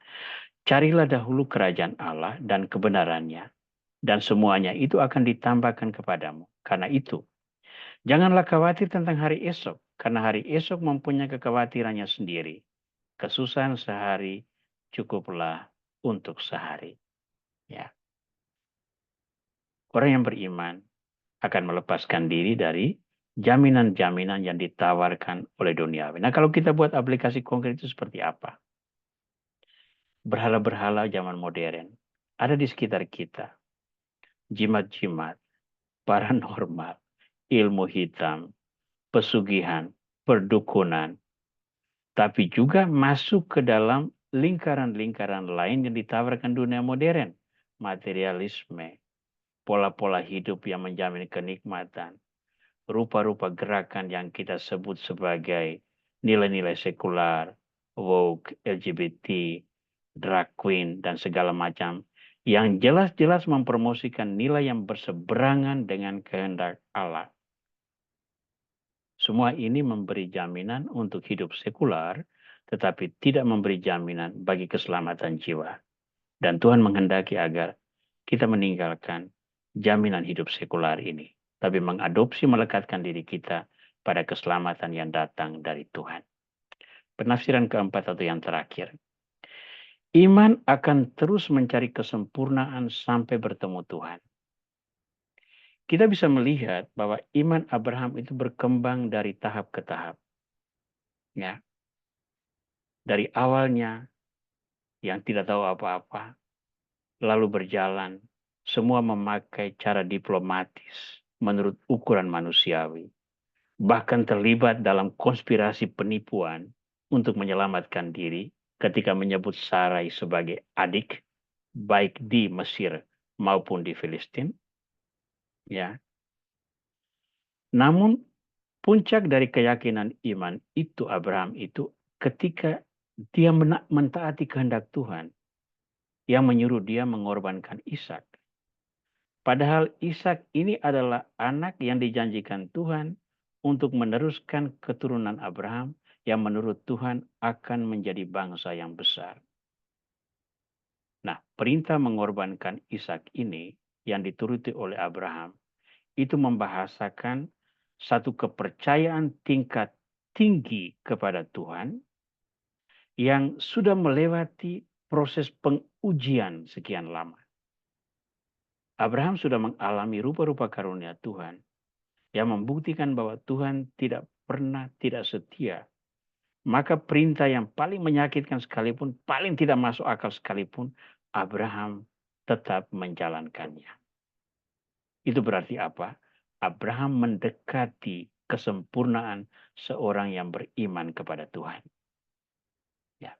S1: Carilah dahulu kerajaan Allah dan kebenarannya, dan semuanya itu akan ditambahkan kepadamu. Karena itu, janganlah khawatir tentang hari esok, karena hari esok mempunyai kekhawatirannya sendiri. Kesusahan sehari cukuplah untuk sehari. Ya. Orang yang beriman akan melepaskan diri dari jaminan-jaminan yang ditawarkan oleh duniawi. Nah, kalau kita buat aplikasi konkret itu seperti apa? Berhala-berhala zaman modern ada di sekitar kita. Jimat-jimat, paranormal, ilmu hitam, pesugihan, perdukunan, tapi juga masuk ke dalam lingkaran-lingkaran lain yang ditawarkan dunia modern. Materialisme, pola-pola hidup yang menjamin kenikmatan, rupa-rupa gerakan yang kita sebut sebagai nilai-nilai sekular, woke, LGBT, drag queen, dan segala macam, yang jelas-jelas mempromosikan nilai yang berseberangan dengan kehendak Allah. Semua ini memberi jaminan untuk hidup sekular, tetapi tidak memberi jaminan bagi keselamatan jiwa. Dan Tuhan menghendaki agar kita meninggalkan jaminan hidup sekular ini, tapi mengadopsi melekatkan diri kita pada keselamatan yang datang dari Tuhan. Penafsiran keempat atau yang terakhir. Iman akan terus mencari kesempurnaan sampai bertemu Tuhan. Kita bisa melihat bahwa iman Abraham itu berkembang dari tahap ke tahap. Ya. Dari awalnya yang tidak tahu apa-apa, lalu berjalan, semua memakai cara diplomatis menurut ukuran manusiawi. Bahkan terlibat dalam konspirasi penipuan untuk menyelamatkan diri ketika menyebut Sarai sebagai adik, baik di Mesir maupun di Filistin. Ya. Namun puncak dari keyakinan iman itu Abraham itu ketika dia mentaati kehendak Tuhan yang menyuruh dia mengorbankan Ishak. Padahal Ishak ini adalah anak yang dijanjikan Tuhan untuk meneruskan keturunan Abraham yang menurut Tuhan akan menjadi bangsa yang besar. Nah, perintah mengorbankan Ishak ini yang dituruti oleh Abraham itu membahasakan satu kepercayaan tingkat tinggi kepada Tuhan yang sudah melewati proses pengujian sekian lama. Abraham sudah mengalami rupa-rupa karunia Tuhan yang membuktikan bahwa Tuhan tidak pernah tidak setia. Maka perintah yang paling menyakitkan sekalipun, paling tidak masuk akal sekalipun, Abraham tetap menjalankannya. Itu berarti apa? Abraham mendekati kesempurnaan seorang yang beriman kepada Tuhan. Ya.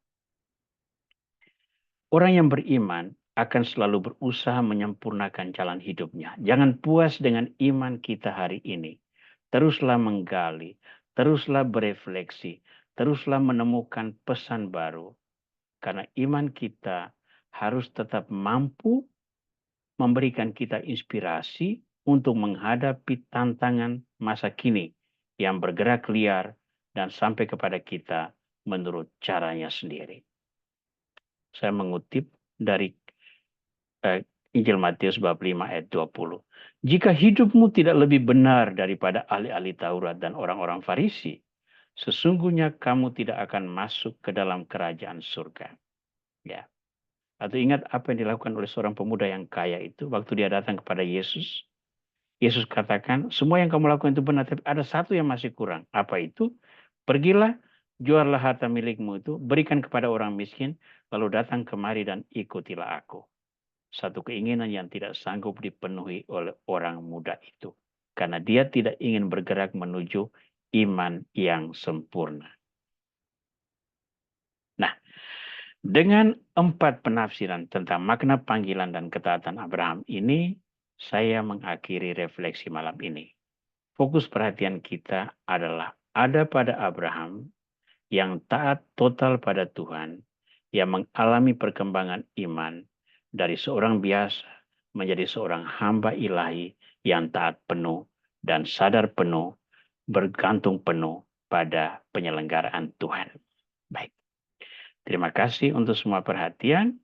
S1: Orang yang beriman akan selalu berusaha menyempurnakan jalan hidupnya. Jangan puas dengan iman kita hari ini. Teruslah menggali, teruslah berefleksi, teruslah menemukan pesan baru. Karena iman kita harus tetap mampu memberikan kita inspirasi untuk menghadapi tantangan masa kini yang bergerak liar dan sampai kepada kita menurut caranya sendiri. Saya mengutip dari Injil Matius bab 5 ayat 20. Jika hidupmu tidak lebih benar daripada ahli-ahli Taurat dan orang-orang Farisi, sesungguhnya kamu tidak akan masuk ke dalam kerajaan surga. Ya. Atau ingat apa yang dilakukan oleh seorang pemuda yang kaya itu waktu dia datang kepada Yesus. Yesus katakan, semua yang kamu lakukan itu benar, tapi ada satu yang masih kurang. Apa itu? Pergilah, juallah harta milikmu itu, berikan kepada orang miskin, lalu datang kemari dan ikutilah aku. Satu keinginan yang tidak sanggup dipenuhi oleh orang muda itu. Karena dia tidak ingin bergerak menuju iman yang sempurna. Nah, dengan 4 penafsiran tentang makna panggilan dan ketaatan Abraham ini, saya mengakhiri refleksi malam ini. Fokus perhatian kita adalah ada pada Abraham yang taat total pada Tuhan, yang mengalami perkembangan iman dari seorang biasa menjadi seorang hamba ilahi yang taat penuh dan sadar penuh, bergantung penuh pada penyelenggaraan Tuhan. Baik, terima kasih untuk semua perhatian.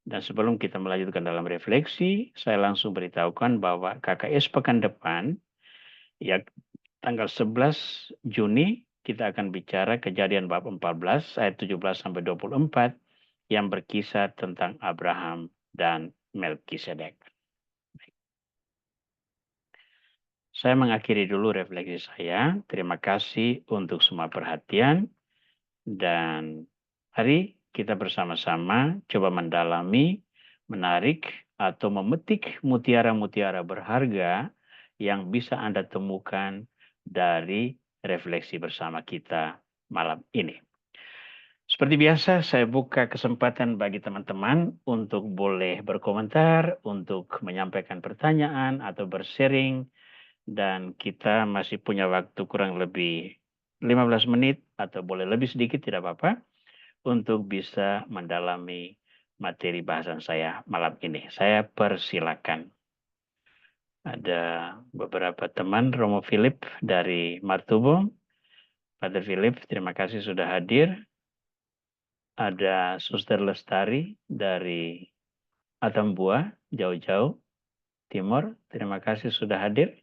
S1: Dan sebelum kita melanjutkan dalam refleksi, saya langsung beritahukan bahwa KKS pekan depan, ya tanggal 11 Juni, kita akan bicara Kejadian bab 14 ayat 17 sampai 24 yang berkisah tentang Abraham dan Melkisedek. Saya mengakhiri dulu refleksi saya. Terima kasih untuk semua perhatian. Dan hari kita bersama-sama coba mendalami, menarik, atau memetik mutiara-mutiara berharga yang bisa Anda temukan dari refleksi bersama kita malam ini. Seperti biasa, saya buka kesempatan bagi teman-teman untuk boleh berkomentar, untuk menyampaikan pertanyaan atau bersharing, dan kita masih punya waktu kurang lebih 15 menit atau boleh lebih sedikit, tidak apa-apa, untuk bisa mendalami materi bahasan saya malam ini. Saya persilakan. Ada beberapa teman, Romo Philip dari Martubo. Father Philip, terima kasih sudah hadir. Ada Suster Lestari dari Atambua, jauh-jauh, Timur. Terima kasih sudah hadir.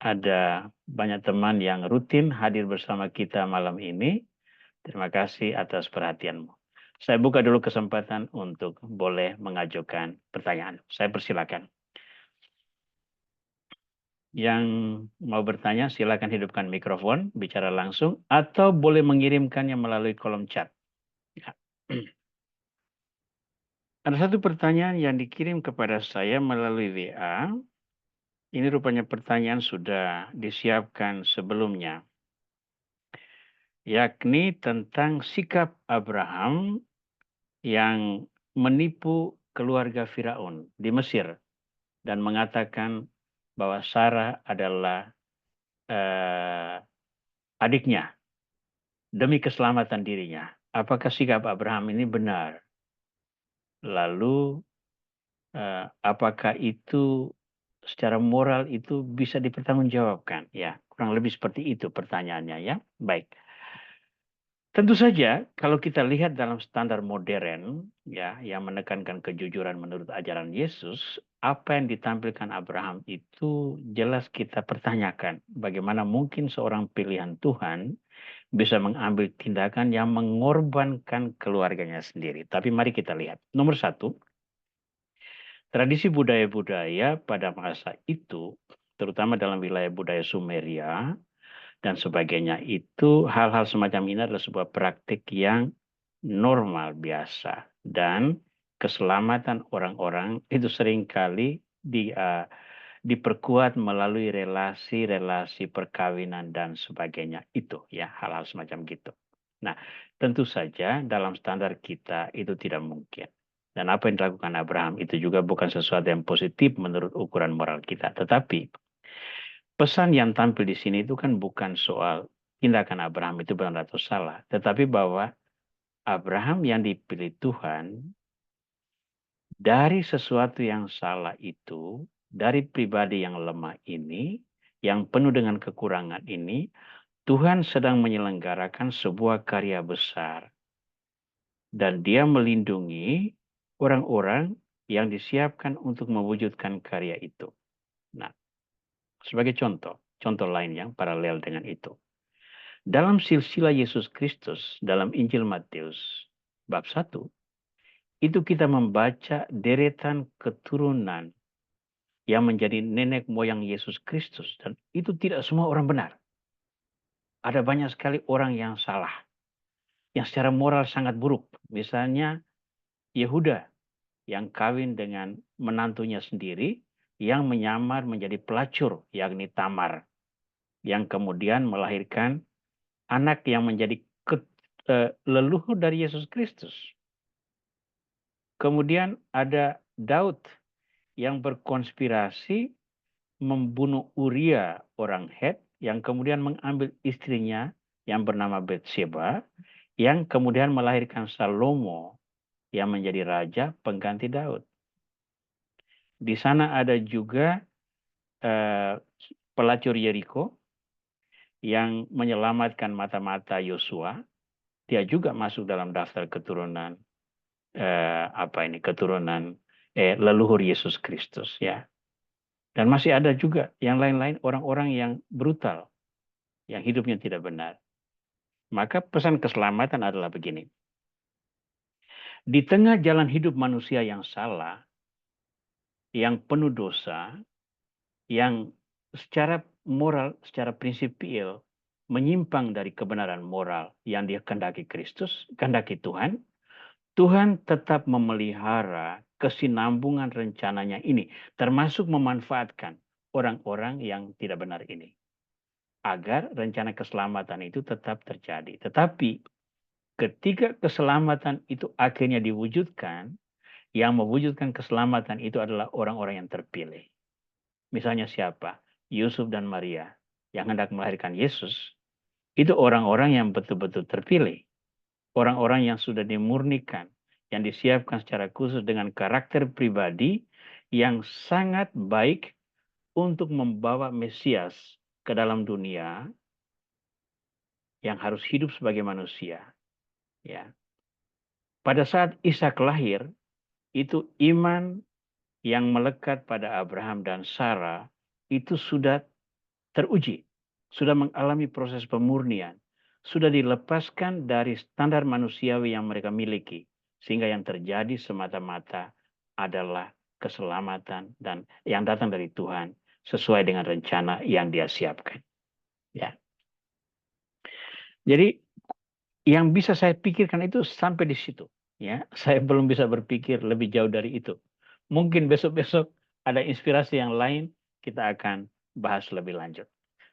S1: Ada banyak teman yang rutin hadir bersama kita malam ini. Terima kasih atas perhatianmu. Saya buka dulu kesempatan untuk boleh mengajukan pertanyaan. Saya persilakan. Yang mau bertanya, silakan hidupkan mikrofon, bicara langsung, atau boleh mengirimkannya melalui kolom chat. Ya. Ada satu pertanyaan yang dikirim kepada saya melalui WA. Ini rupanya pertanyaan sudah disiapkan sebelumnya, yakni tentang sikap Abraham yang menipu keluarga Firaun di Mesir dan mengatakan bahwa Sarah adalah adiknya demi keselamatan dirinya. Apakah sikap Abraham ini benar? Lalu apakah itu secara moral itu bisa dipertanggungjawabkan? Ya, kurang lebih seperti itu pertanyaannya ya. Baik. Tentu saja kalau kita lihat dalam standar modern ya yang menekankan kejujuran menurut ajaran Yesus, apa yang ditampilkan Abraham itu jelas kita pertanyakan. Bagaimana mungkin seorang pilihan Tuhan bisa mengambil tindakan yang mengorbankan keluarganya sendiri. Tapi mari kita lihat. Nomor satu, tradisi budaya-budaya pada masa itu, terutama dalam wilayah budaya Sumeria, dan sebagainya itu hal-hal semacam ini adalah sebuah praktik yang normal biasa dan keselamatan orang-orang itu seringkali diperkuat melalui relasi-relasi perkawinan dan sebagainya itu ya hal-hal semacam gitu. Nah, tentu saja dalam standar kita itu tidak mungkin. Dan apa yang dilakukan Abraham itu juga bukan sesuatu yang positif menurut ukuran moral kita, tetapi pesan yang tampil di sini itu kan bukan soal tindakan Abraham itu benar atau salah, tetapi bahwa Abraham yang dipilih Tuhan dari sesuatu yang salah itu, dari pribadi yang lemah ini, yang penuh dengan kekurangan ini, Tuhan sedang menyelenggarakan sebuah karya besar. Dan dia melindungi orang-orang yang disiapkan untuk mewujudkan karya itu. Nah, sebagai contoh lain yang paralel dengan itu. Dalam silsilah Yesus Kristus, dalam Injil Matius, bab 1, itu kita membaca deretan keturunan yang menjadi nenek moyang Yesus Kristus. Dan itu tidak semua orang benar. Ada banyak sekali orang yang salah, yang secara moral sangat buruk. Misalnya Yehuda yang kawin dengan menantunya sendiri, yang menyamar menjadi pelacur, yakni Tamar, yang kemudian melahirkan anak yang menjadi leluhur dari Yesus Kristus. Kemudian ada Daud yang berkonspirasi membunuh Uria orang Het, yang kemudian mengambil istrinya yang bernama Betsheba, yang kemudian melahirkan Salomo yang menjadi raja pengganti Daud. Di sana ada juga pelacur Yeriko yang menyelamatkan mata-mata Yosua, dia juga masuk dalam daftar keturunan keturunan leluhur Yesus Kristus, ya. Dan masih ada juga yang lain-lain, orang-orang yang brutal, yang hidupnya tidak benar. Maka pesan keselamatan adalah begini. Di tengah jalan hidup manusia yang salah, yang penuh dosa, yang secara moral, secara prinsipil menyimpang dari kebenaran moral yang dia kehendaki Kristus, kehendaki Tuhan, Tuhan tetap memelihara kesinambungan rencananya ini, termasuk memanfaatkan orang-orang yang tidak benar ini, agar rencana keselamatan itu tetap terjadi. Tetapi ketika keselamatan itu akhirnya diwujudkan, yang mewujudkan keselamatan itu adalah orang-orang yang terpilih. Misalnya siapa? Yusuf dan Maria yang hendak melahirkan Yesus. Itu orang-orang yang betul-betul terpilih. Orang-orang yang sudah dimurnikan, yang disiapkan secara khusus dengan karakter pribadi yang sangat baik untuk membawa Mesias ke dalam dunia yang harus hidup sebagai manusia. Ya. Pada saat Ishak lahir, itu iman yang melekat pada Abraham dan Sarah itu sudah teruji, sudah mengalami proses pemurnian, sudah dilepaskan dari standar manusiawi yang mereka miliki, sehingga yang terjadi semata-mata adalah keselamatan dan yang datang dari Tuhan sesuai dengan rencana yang Dia siapkan. Ya. Jadi yang bisa saya pikirkan itu sampai di situ. Ya, saya belum bisa berpikir lebih jauh dari itu. Mungkin besok-besok ada inspirasi yang lain, kita akan bahas lebih lanjut.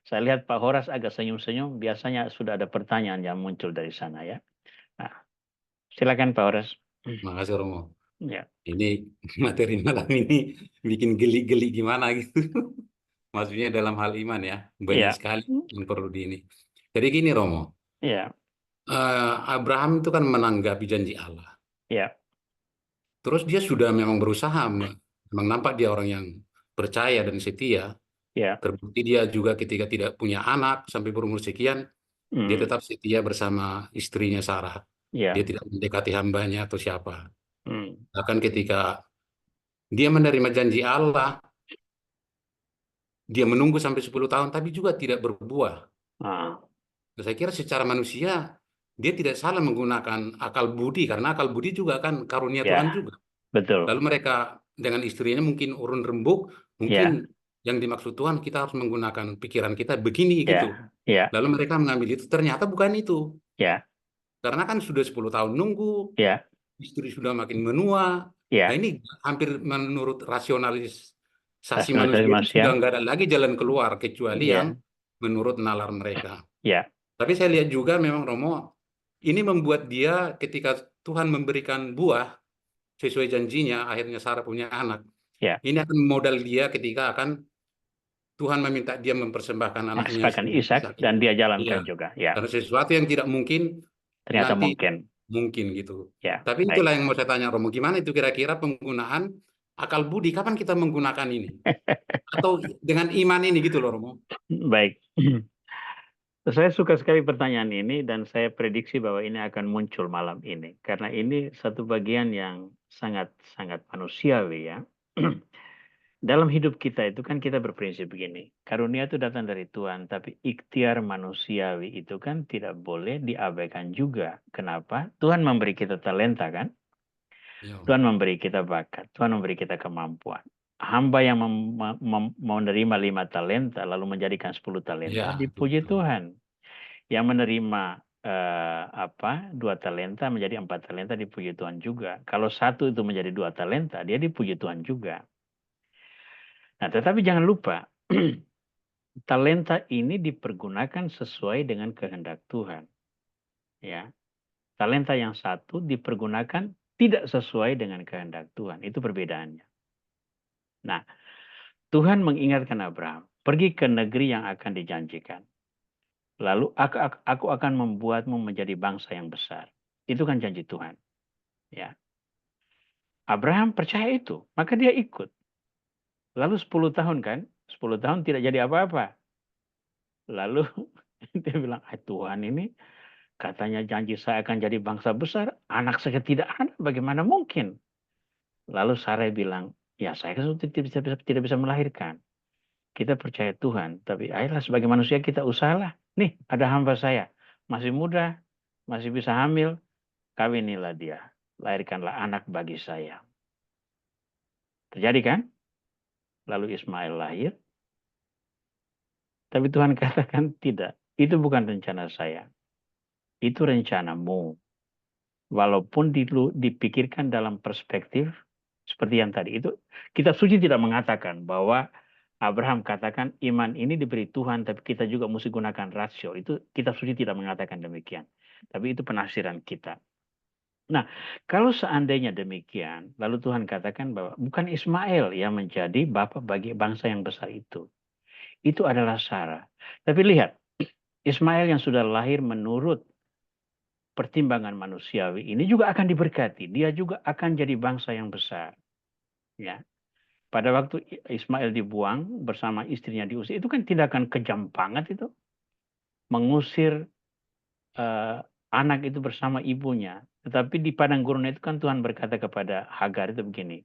S1: Saya lihat Pak Horas agak senyum-senyum, biasanya sudah ada pertanyaan yang muncul dari sana, ya. Nah, silakan Pak Horas.
S2: Makasih Romo.
S1: Ya,
S2: Ini materi malam ini bikin geli-geli gimana gitu. Maksudnya dalam hal iman ya, banyak
S1: ya,
S2: sekali yang perlu di ini. Jadi gini Romo,
S1: ya,
S2: Abraham itu kan menanggapi janji Allah.
S1: ya,
S2: Terus dia sudah memang berusaha, memang nampak dia orang yang percaya dan setia.
S1: ya,
S2: Terbukti dia juga ketika tidak punya anak sampai berumur sekian, dia
S1: hmm,
S2: tetap setia bersama istrinya Sarah. Dia
S1: ya,
S2: tidak mendekati hambanya atau siapa.
S1: hmm,
S2: Bahkan ketika dia menerima janji Allah, dia menunggu sampai 10 tahun, tapi juga tidak berbuah.
S1: ah,
S2: Nah, saya kira secara manusia, dia tidak salah menggunakan akal budi, karena akal budi juga kan karunia Tuhan
S1: ya,
S2: juga.
S1: betul,
S2: Lalu mereka dengan istrinya mungkin urun rembuk, mungkin
S1: ya,
S2: yang dimaksud Tuhan kita harus menggunakan pikiran kita begini gitu.
S1: ya, ya,
S2: Lalu mereka mengambil itu, ternyata bukan itu.
S1: ya,
S2: Karena kan sudah 10 tahun nunggu,
S1: ya,
S2: istri sudah makin menua. Nah
S1: ya,
S2: ini hampir menurut rasionalisasi
S1: rasionalisasi
S2: manusia itu
S1: manusia,
S2: sudah nggak ada lagi jalan keluar kecuali yang
S1: ya,
S2: menurut nalar mereka.
S1: ya,
S2: Tapi saya lihat juga memang Romo, ini membuat dia ketika Tuhan memberikan buah sesuai janjinya, akhirnya Sarah punya anak.
S1: ya.
S2: Ini akan modal dia ketika akan Tuhan meminta dia mempersembahkan anaknya
S1: Mengesahkan
S2: sebagai
S1: Ishak
S2: saksi.
S1: dan dia
S2: Iya,
S1: jalankan juga. Ya,
S2: karena sesuatu yang tidak mungkin
S1: ternyata
S2: nanti
S1: mungkin.
S2: mungkin gitu.
S1: Ya,
S2: Tapi itulah
S1: baik.
S2: yang mau saya tanya Romo, gimana itu kira-kira penggunaan akal budi, kapan kita menggunakan ini? Atau dengan iman ini gitu loh Romo.
S1: Baik. Saya suka sekali pertanyaan ini dan saya prediksi bahwa ini akan muncul malam ini. Karena ini satu bagian yang sangat-sangat manusiawi, ya. Dalam hidup kita itu kan kita berprinsip begini. Karunia itu datang dari Tuhan, tapi ikhtiar manusiawi itu kan tidak boleh diabaikan juga. Kenapa? Tuhan memberi kita talenta kan?
S2: Ya,
S1: Tuhan memberi kita bakat, Tuhan memberi kita kemampuan. Hamba yang menerima 5 talenta lalu menjadikan 10 talenta,
S2: ya,
S1: dipuji
S2: betul.
S1: Tuhan. Yang menerima 2 talenta menjadi 4 talenta, dipuji Tuhan juga. Kalau satu itu menjadi 2 talenta, dia dipuji Tuhan juga. Nah, tetapi jangan lupa, talenta ini dipergunakan sesuai dengan kehendak Tuhan. Ya, talenta yang satu dipergunakan tidak sesuai dengan kehendak Tuhan. Itu perbedaannya. Nah, Tuhan mengingatkan Abraham, pergi ke negeri yang akan dijanjikan. Lalu aku akan membuatmu menjadi bangsa yang besar. Itu kan janji Tuhan. Ya, Abraham percaya itu, maka dia ikut. Lalu 10 tahun kan, 10 tahun tidak jadi apa-apa. Lalu Dia bilang, Tuhan ini katanya janji saya akan jadi bangsa besar, anak saja tidak ada, bagaimana mungkin?" Lalu Sarai bilang, "Ya saya kan sudah tidak bisa melahirkan. Kita percaya Tuhan, tapi ayolah sebagai manusia kita usahalah. Nih ada hamba saya, masih muda, masih bisa hamil, kawinilah dia. Lahirkanlah anak bagi saya." Terjadi kan? Lalu Ismail lahir, tapi Tuhan katakan tidak. Itu bukan rencana saya. Itu rencanamu. Walaupun dipikirkan dalam perspektif seperti yang tadi itu, kitab suci tidak mengatakan bahwa Abraham katakan iman ini diberi Tuhan, tapi kita juga mesti gunakan rasio. Itu kitab suci tidak mengatakan demikian. Tapi itu penafsiran kita. Nah, kalau seandainya demikian, lalu Tuhan katakan bahwa bukan Ismail yang menjadi bapak bagi bangsa yang besar itu. Itu adalah Sarah. Tapi lihat, Ismail yang sudah lahir menurut pertimbangan manusiawi ini juga akan diberkati. Dia juga akan jadi bangsa yang besar. Ya, pada waktu Ismail dibuang bersama istrinya diusir, itu kan tindakan kejam banget itu. Mengusir eh, anak itu bersama ibunya. Tetapi di padang gurun itu kan Tuhan berkata kepada Hagar itu begini,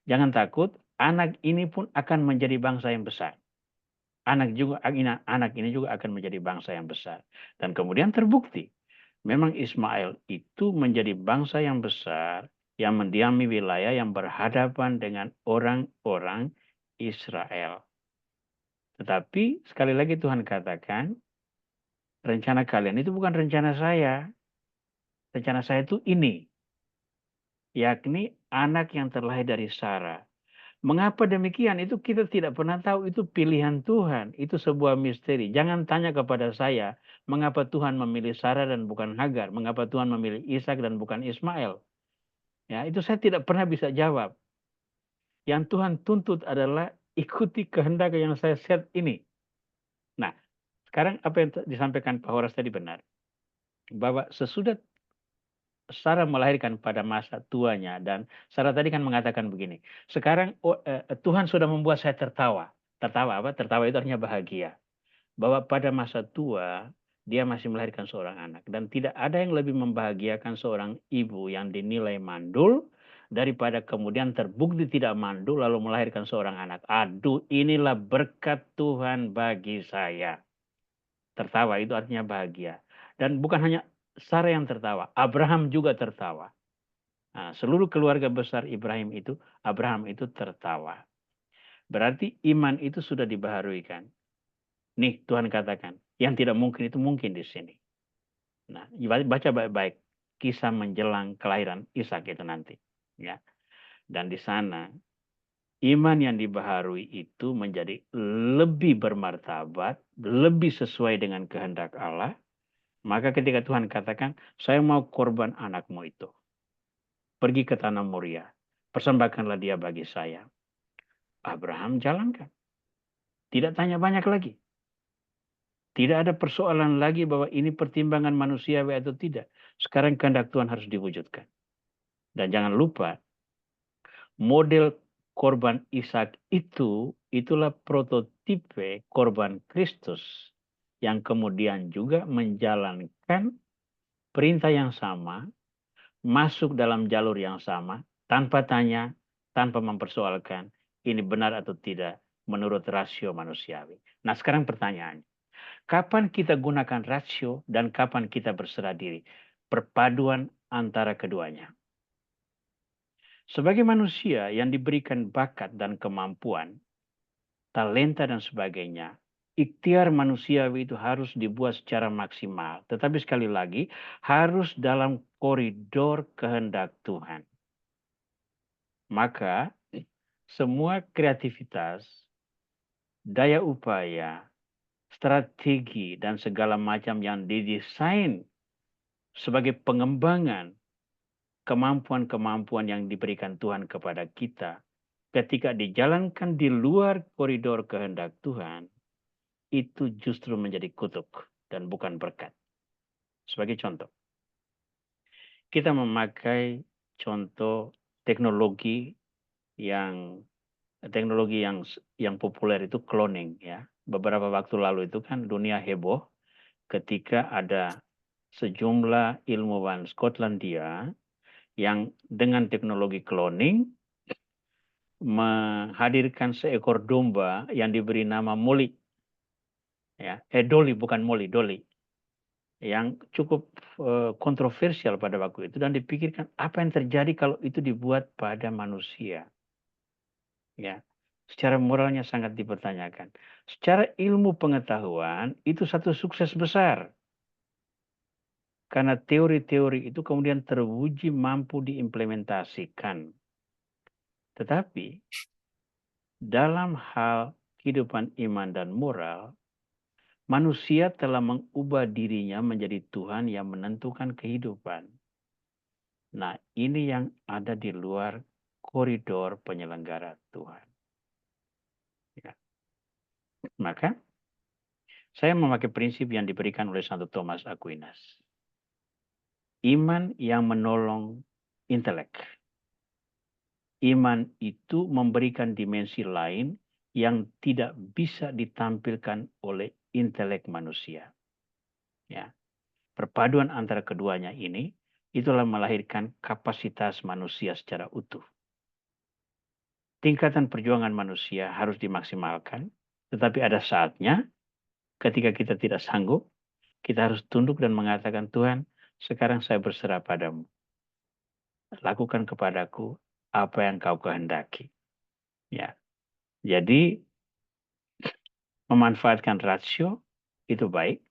S1: jangan takut, anak ini pun akan menjadi bangsa yang besar. Anak ini juga akan menjadi bangsa yang besar. Dan kemudian terbukti memang Ismail itu menjadi bangsa yang besar yang mendiami wilayah yang berhadapan dengan orang-orang Israel. Tetapi sekali lagi Tuhan katakan, rencana kalian itu bukan rencana saya. Rencana saya itu ini, yakni anak yang terlahir dari Sarah. Mengapa demikian? Itu kita tidak pernah tahu. Itu pilihan Tuhan. Itu sebuah misteri. Jangan tanya kepada saya, mengapa Tuhan memilih Sarah dan bukan Hagar? Mengapa Tuhan memilih Ishak dan bukan Ismail? Ya, itu saya tidak pernah bisa jawab. Yang Tuhan tuntut adalah ikuti kehendak yang saya set ini. Nah, sekarang apa yang disampaikan Pak Horas tadi benar. Bahwa sesudah Sarah melahirkan pada masa tuanya, dan Sarah tadi kan mengatakan begini, sekarang Tuhan sudah membuat saya tertawa. Tertawa apa? Tertawa itu artinya bahagia. Bahwa pada masa tua dia masih melahirkan seorang anak, dan tidak ada yang lebih membahagiakan seorang ibu yang dinilai mandul daripada kemudian terbukti tidak mandul lalu melahirkan seorang anak. Aduh, inilah berkat Tuhan bagi saya. Tertawa itu artinya bahagia. Dan bukan hanya Sarah yang tertawa, Abraham juga tertawa. Nah, seluruh keluarga besar Abraham itu tertawa. Berarti iman itu sudah dibaharuikan. Nih Tuhan katakan, yang tidak mungkin itu mungkin di sini. Nah, baca baik-baik kisah menjelang kelahiran Ishak itu nanti. Ya, dan di sana iman yang dibaharui itu menjadi lebih bermartabat, lebih sesuai dengan kehendak Allah. Maka ketika Tuhan katakan, saya mau korban anakmu itu. Pergi ke tanah Moria. Persembahkanlah dia bagi saya. Abraham jalankan. Tidak tanya banyak lagi. Tidak ada persoalan lagi bahwa ini pertimbangan manusiawi atau tidak. Sekarang kehendak Tuhan harus diwujudkan. Dan jangan lupa, model korban Ishak itulah prototipe korban Kristus yang kemudian juga menjalankan perintah yang sama, masuk dalam jalur yang sama, tanpa tanya, tanpa mempersoalkan ini benar atau tidak menurut rasio manusiawi. Nah sekarang pertanyaannya, kapan kita gunakan rasio dan kapan kita berserah diri? Perpaduan antara keduanya. Sebagai manusia yang diberikan bakat dan kemampuan, talenta dan sebagainya, ikhtiar manusiawi itu harus dibuat secara maksimal. Tetapi sekali lagi, harus dalam koridor kehendak Tuhan. Maka, semua kreativitas, daya upaya, strategi, dan segala macam yang didesain sebagai pengembangan kemampuan-kemampuan yang diberikan Tuhan kepada kita, ketika dijalankan di luar koridor kehendak Tuhan, itu justru menjadi kutuk dan bukan berkat. Sebagai contoh, kita memakai contoh teknologi yang yang populer itu cloning ya. Beberapa waktu lalu itu kan dunia heboh ketika ada sejumlah ilmuwan Skotlandia yang dengan teknologi cloning menghadirkan seekor domba yang diberi nama Molly. Ya, Dolly, bukan Molly, Dolly. Yang cukup kontroversial pada waktu itu, dan dipikirkan apa yang terjadi kalau itu dibuat pada manusia. Ya, secara moralnya sangat dipertanyakan. Secara ilmu pengetahuan itu satu sukses besar. Karena teori-teori itu kemudian terwujud mampu diimplementasikan. Tetapi dalam hal kehidupan iman dan moral, manusia telah mengubah dirinya menjadi Tuhan yang menentukan kehidupan. Nah, ini yang ada di luar koridor penyelenggara Tuhan. Ya. Maka, saya memakai prinsip yang diberikan oleh Santo Thomas Aquinas. Iman yang menolong intelek. Iman itu memberikan dimensi lain yang tidak bisa ditampilkan oleh intelek manusia. Ya. Perpaduan antara keduanya ini itulah melahirkan kapasitas manusia secara utuh. Tingkatan perjuangan manusia harus dimaksimalkan, tetapi ada saatnya ketika kita tidak sanggup, kita harus tunduk dan mengatakan, Tuhan, sekarang saya berserah padamu. Lakukan kepadaku apa yang kau kehendaki. Ya. Jadi, memanfaatkan rasio itu baik,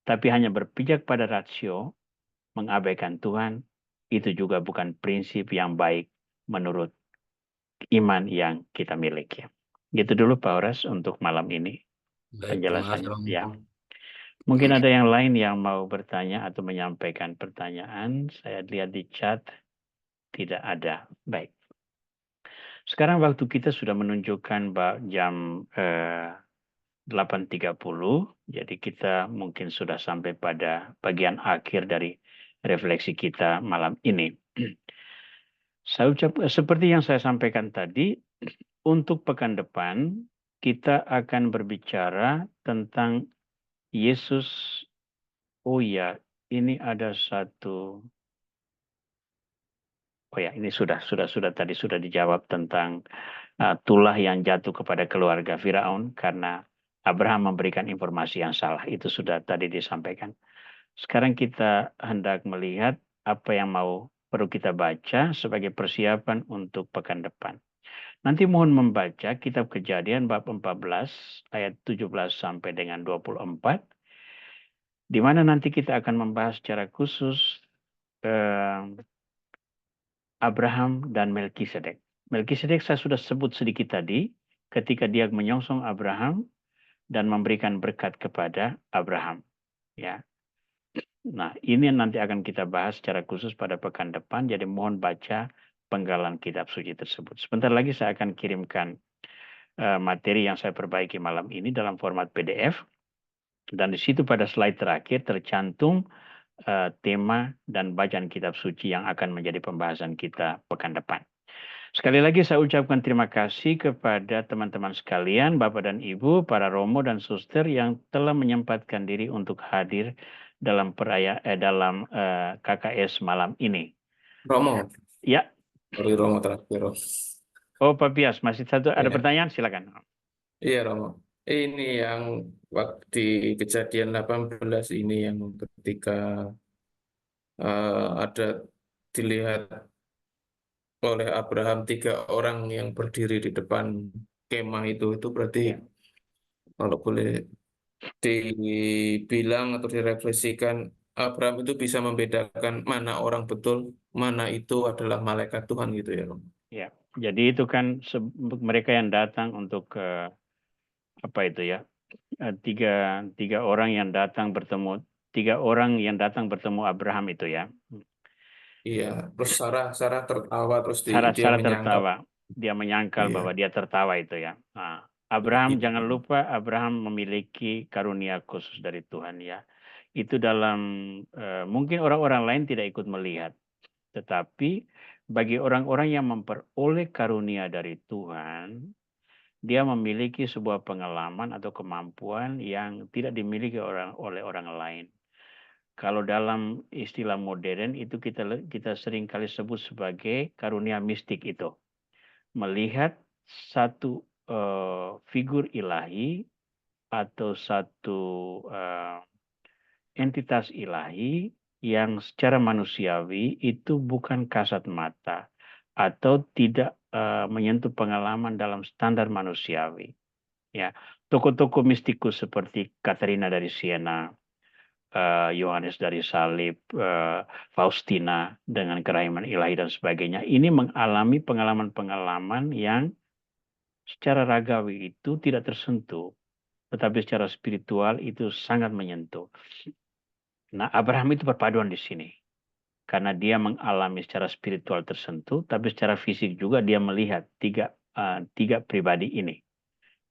S1: tapi hanya berpijak pada rasio, mengabaikan Tuhan, itu juga bukan prinsip yang baik menurut iman yang kita miliki. Gitu dulu Pak Horas untuk malam ini
S2: Baik, terima kasih
S1: penjelasannya. Ya.
S2: Romo.
S1: Mungkin ada yang lain yang mau bertanya atau menyampaikan pertanyaan. Saya lihat di chat tidak ada. Baik. Sekarang waktu kita sudah menunjukkan jam 8.30. Jadi kita mungkin sudah sampai pada bagian akhir dari refleksi kita malam ini. Saya seperti yang saya sampaikan tadi, untuk pekan depan kita akan berbicara tentang Yesus. Oh ya, ini ada satu. Oh ya, ini sudah tadi sudah dijawab tentang tulah yang jatuh kepada keluarga Firaun karena Abraham memberikan informasi yang salah. Itu sudah tadi disampaikan. Sekarang kita hendak melihat apa yang perlu kita baca sebagai persiapan untuk pekan depan. Nanti mohon membaca kitab Kejadian bab 14 ayat 17 sampai dengan 24, di mana nanti kita akan membahas secara khusus Abraham dan Melkisedek. Melkisedek saya sudah sebut sedikit tadi ketika dia menyongsong Abraham dan memberikan berkat kepada Abraham. Ya. Nah, ini nanti akan kita bahas secara khusus pada pekan depan, jadi mohon baca penggalan kitab suci tersebut. Sebentar lagi saya akan kirimkan materi yang saya perbaiki malam ini dalam format PDF, dan di situ pada slide terakhir tercantum tema dan bacaan kitab suci yang akan menjadi pembahasan kita pekan depan. Sekali lagi saya ucapkan terima kasih kepada teman-teman sekalian, Bapak dan Ibu, para romo dan suster yang telah menyempatkan diri untuk hadir dalam dalam KKS malam ini.
S2: Romo,
S1: Ya.
S2: dari Romo terakhir.
S1: Oh, Pak Pias, masih satu ada
S2: Iya,
S1: pertanyaan? Silakan.
S2: iya Romo. Ini yang waktu kejadian 18 ini yang ketika ada dilihat oleh Abraham 3 orang yang berdiri di depan kemah itu berarti
S1: Ya.
S2: kalau boleh dibilang atau direfleksikan, Abraham itu bisa membedakan mana orang betul, mana itu adalah malaikat Tuhan gitu ya Romo.
S1: Ya. Jadi itu kan mereka yang datang untuk apa itu ya? Tiga orang yang datang bertemu, 3 orang yang datang bertemu Abraham itu ya.
S2: Iya, terus Sarah tertawa terus dia
S1: Sarah
S2: menyangkal.
S1: tertawa. Dia menyangkal bahwa
S2: Iya,
S1: dia tertawa itu ya. Nah, Abraham, jangan
S2: iya,
S1: lupa Abraham memiliki karunia khusus dari Tuhan ya. Itu dalam mungkin orang-orang lain tidak ikut melihat. Tetapi bagi orang-orang yang memperoleh karunia dari Tuhan, dia memiliki sebuah pengalaman atau kemampuan yang tidak dimiliki oleh orang lain. Kalau dalam istilah modern itu kita sering kali sebut sebagai karunia mistik itu. Melihat satu figur ilahi atau satu entitas ilahi yang secara manusiawi itu bukan kasat mata atau tidak menyentuh pengalaman dalam standar manusiawi. Ya, tokoh-tokoh mistikus seperti Katerina dari Siena, Yohanes dari Salib, Faustina dengan kerahiman ilahi dan sebagainya. Ini mengalami pengalaman-pengalaman yang secara ragawi itu tidak tersentuh, tetapi secara spiritual itu sangat menyentuh. Nah, Abraham itu perpaduan di sini. Karena dia mengalami secara spiritual tersentuh, tapi secara fisik juga dia melihat tiga pribadi ini.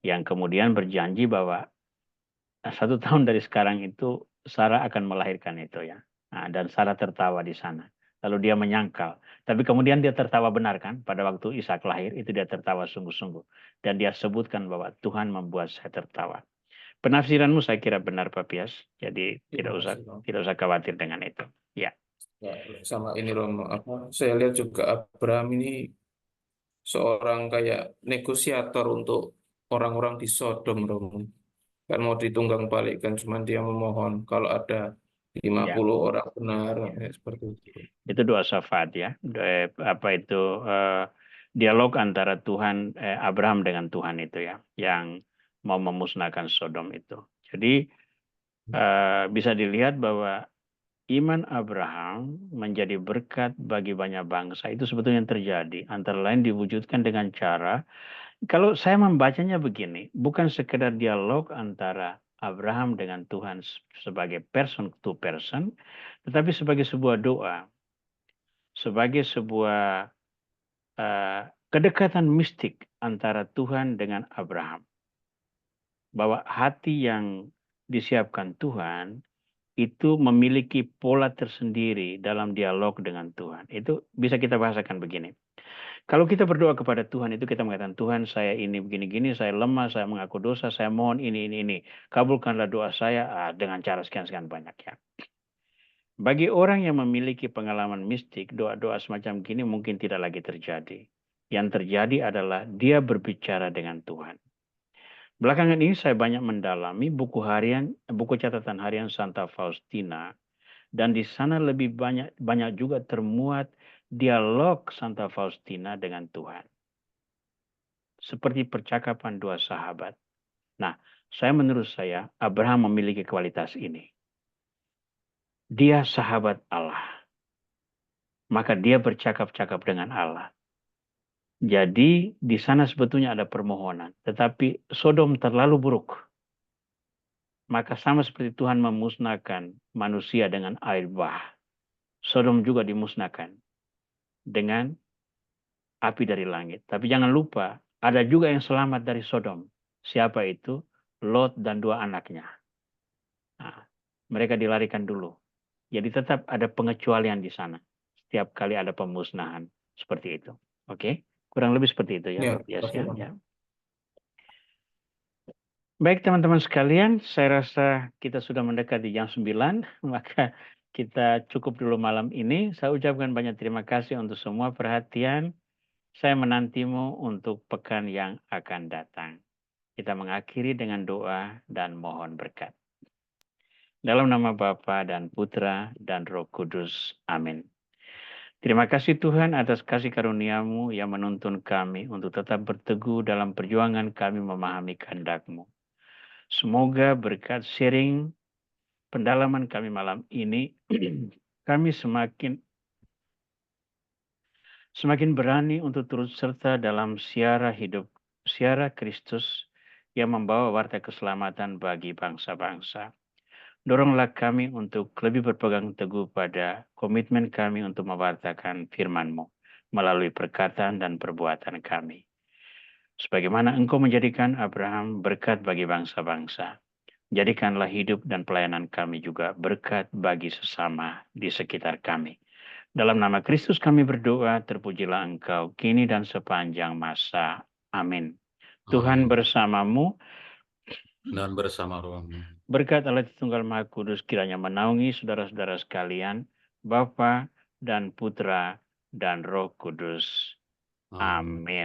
S1: Yang kemudian berjanji bahwa 1 tahun dari sekarang itu Sarah akan melahirkan itu ya. Nah, dan Sarah tertawa di sana. Lalu dia menyangkal. Tapi kemudian dia tertawa benar kan? Pada waktu Ishak lahir itu dia tertawa sungguh-sungguh. Dan dia sebutkan bahwa Tuhan membuat saya tertawa. Penafsiranmu saya kira benar Pak Pias. Jadi
S3: Terima kasih, Bang.
S1: tidak usah khawatir dengan itu. Ya.
S3: Ya, sama ini Romo, saya lihat juga Abraham ini seorang kayak negosiator untuk orang-orang di Sodom, Romo. Kan mau ditunggang balikkan, cuman dia memohon kalau ada 50
S1: Ya.
S3: orang benar, seperti itu.
S1: Itu doa syafaat ya. Dialog antara Tuhan Abraham dengan Tuhan itu ya, yang mau memusnahkan Sodom itu. Jadi bisa dilihat bahwa iman Abraham menjadi berkat bagi banyak bangsa itu sebetulnya terjadi. Antara lain diwujudkan dengan cara, kalau saya membacanya begini, bukan sekedar dialog antara Abraham dengan Tuhan sebagai person to person, tetapi sebagai sebuah doa, sebagai sebuah kedekatan mistik antara Tuhan dengan Abraham. Bahwa hati yang disiapkan Tuhan itu memiliki pola tersendiri dalam dialog dengan Tuhan. Itu bisa kita bahasakan begini. Kalau kita berdoa kepada Tuhan itu kita mengatakan, Tuhan saya ini begini-gini, saya lemah, saya mengaku dosa, saya mohon ini. Kabulkanlah doa saya dengan cara sekian-sekian banyak ya. Bagi orang yang memiliki pengalaman mistik, doa-doa semacam gini mungkin tidak lagi terjadi. Yang terjadi adalah dia berbicara dengan Tuhan. Belakangan ini saya banyak mendalami buku catatan harian Santa Faustina, dan di sana lebih banyak juga termuat dialog Santa Faustina dengan Tuhan. Seperti percakapan dua sahabat. Nah, menurut saya Abraham memiliki kualitas ini. Dia sahabat Allah. Maka dia bercakap-cakap dengan Allah. Jadi di sana sebetulnya ada permohonan. Tetapi Sodom terlalu buruk. Maka sama seperti Tuhan memusnahkan manusia dengan air bah. Sodom juga dimusnahkan dengan api dari langit. Tapi jangan lupa, ada juga yang selamat dari Sodom. Siapa itu? Lot dan 2 anaknya. Nah, mereka dilarikan dulu. Jadi tetap ada pengecualian di sana. Setiap kali ada pemusnahan. Seperti itu. Oke? Kurang lebih seperti itu ya, Pak Bias ya. Baik teman-teman sekalian, saya rasa kita sudah mendekati jam 9, maka kita cukup dulu malam ini. Saya ucapkan banyak terima kasih untuk semua perhatian. Saya menantimu untuk pekan yang akan datang. Kita mengakhiri dengan doa dan mohon berkat. Dalam nama Bapa dan Putra dan Roh Kudus. Amin. Terima kasih Tuhan atas kasih karunia-Mu yang menuntun kami untuk tetap berteguh dalam perjuangan kami memahami kehendak-Mu. Semoga berkat sharing pendalaman kami malam ini, kami semakin berani untuk turut serta dalam siara Kristus yang membawa warta keselamatan bagi bangsa-bangsa. Doronglah kami untuk lebih berpegang teguh pada komitmen kami untuk mewartakan firman-Mu melalui perkataan dan perbuatan kami. Sebagaimana Engkau menjadikan Abraham berkat bagi bangsa-bangsa, jadikanlah hidup dan pelayanan kami juga berkat bagi sesama di sekitar kami. Dalam nama Kristus kami berdoa, terpujilah Engkau kini dan sepanjang masa. Amin. Tuhan bersamamu,
S2: Dan bersama rohmu.
S1: berkat Allah Tritunggal Maha Kudus kiranya menaungi saudara-saudara sekalian, Bapa dan Putra dan Roh Kudus.
S2: Amin.
S1: Amin.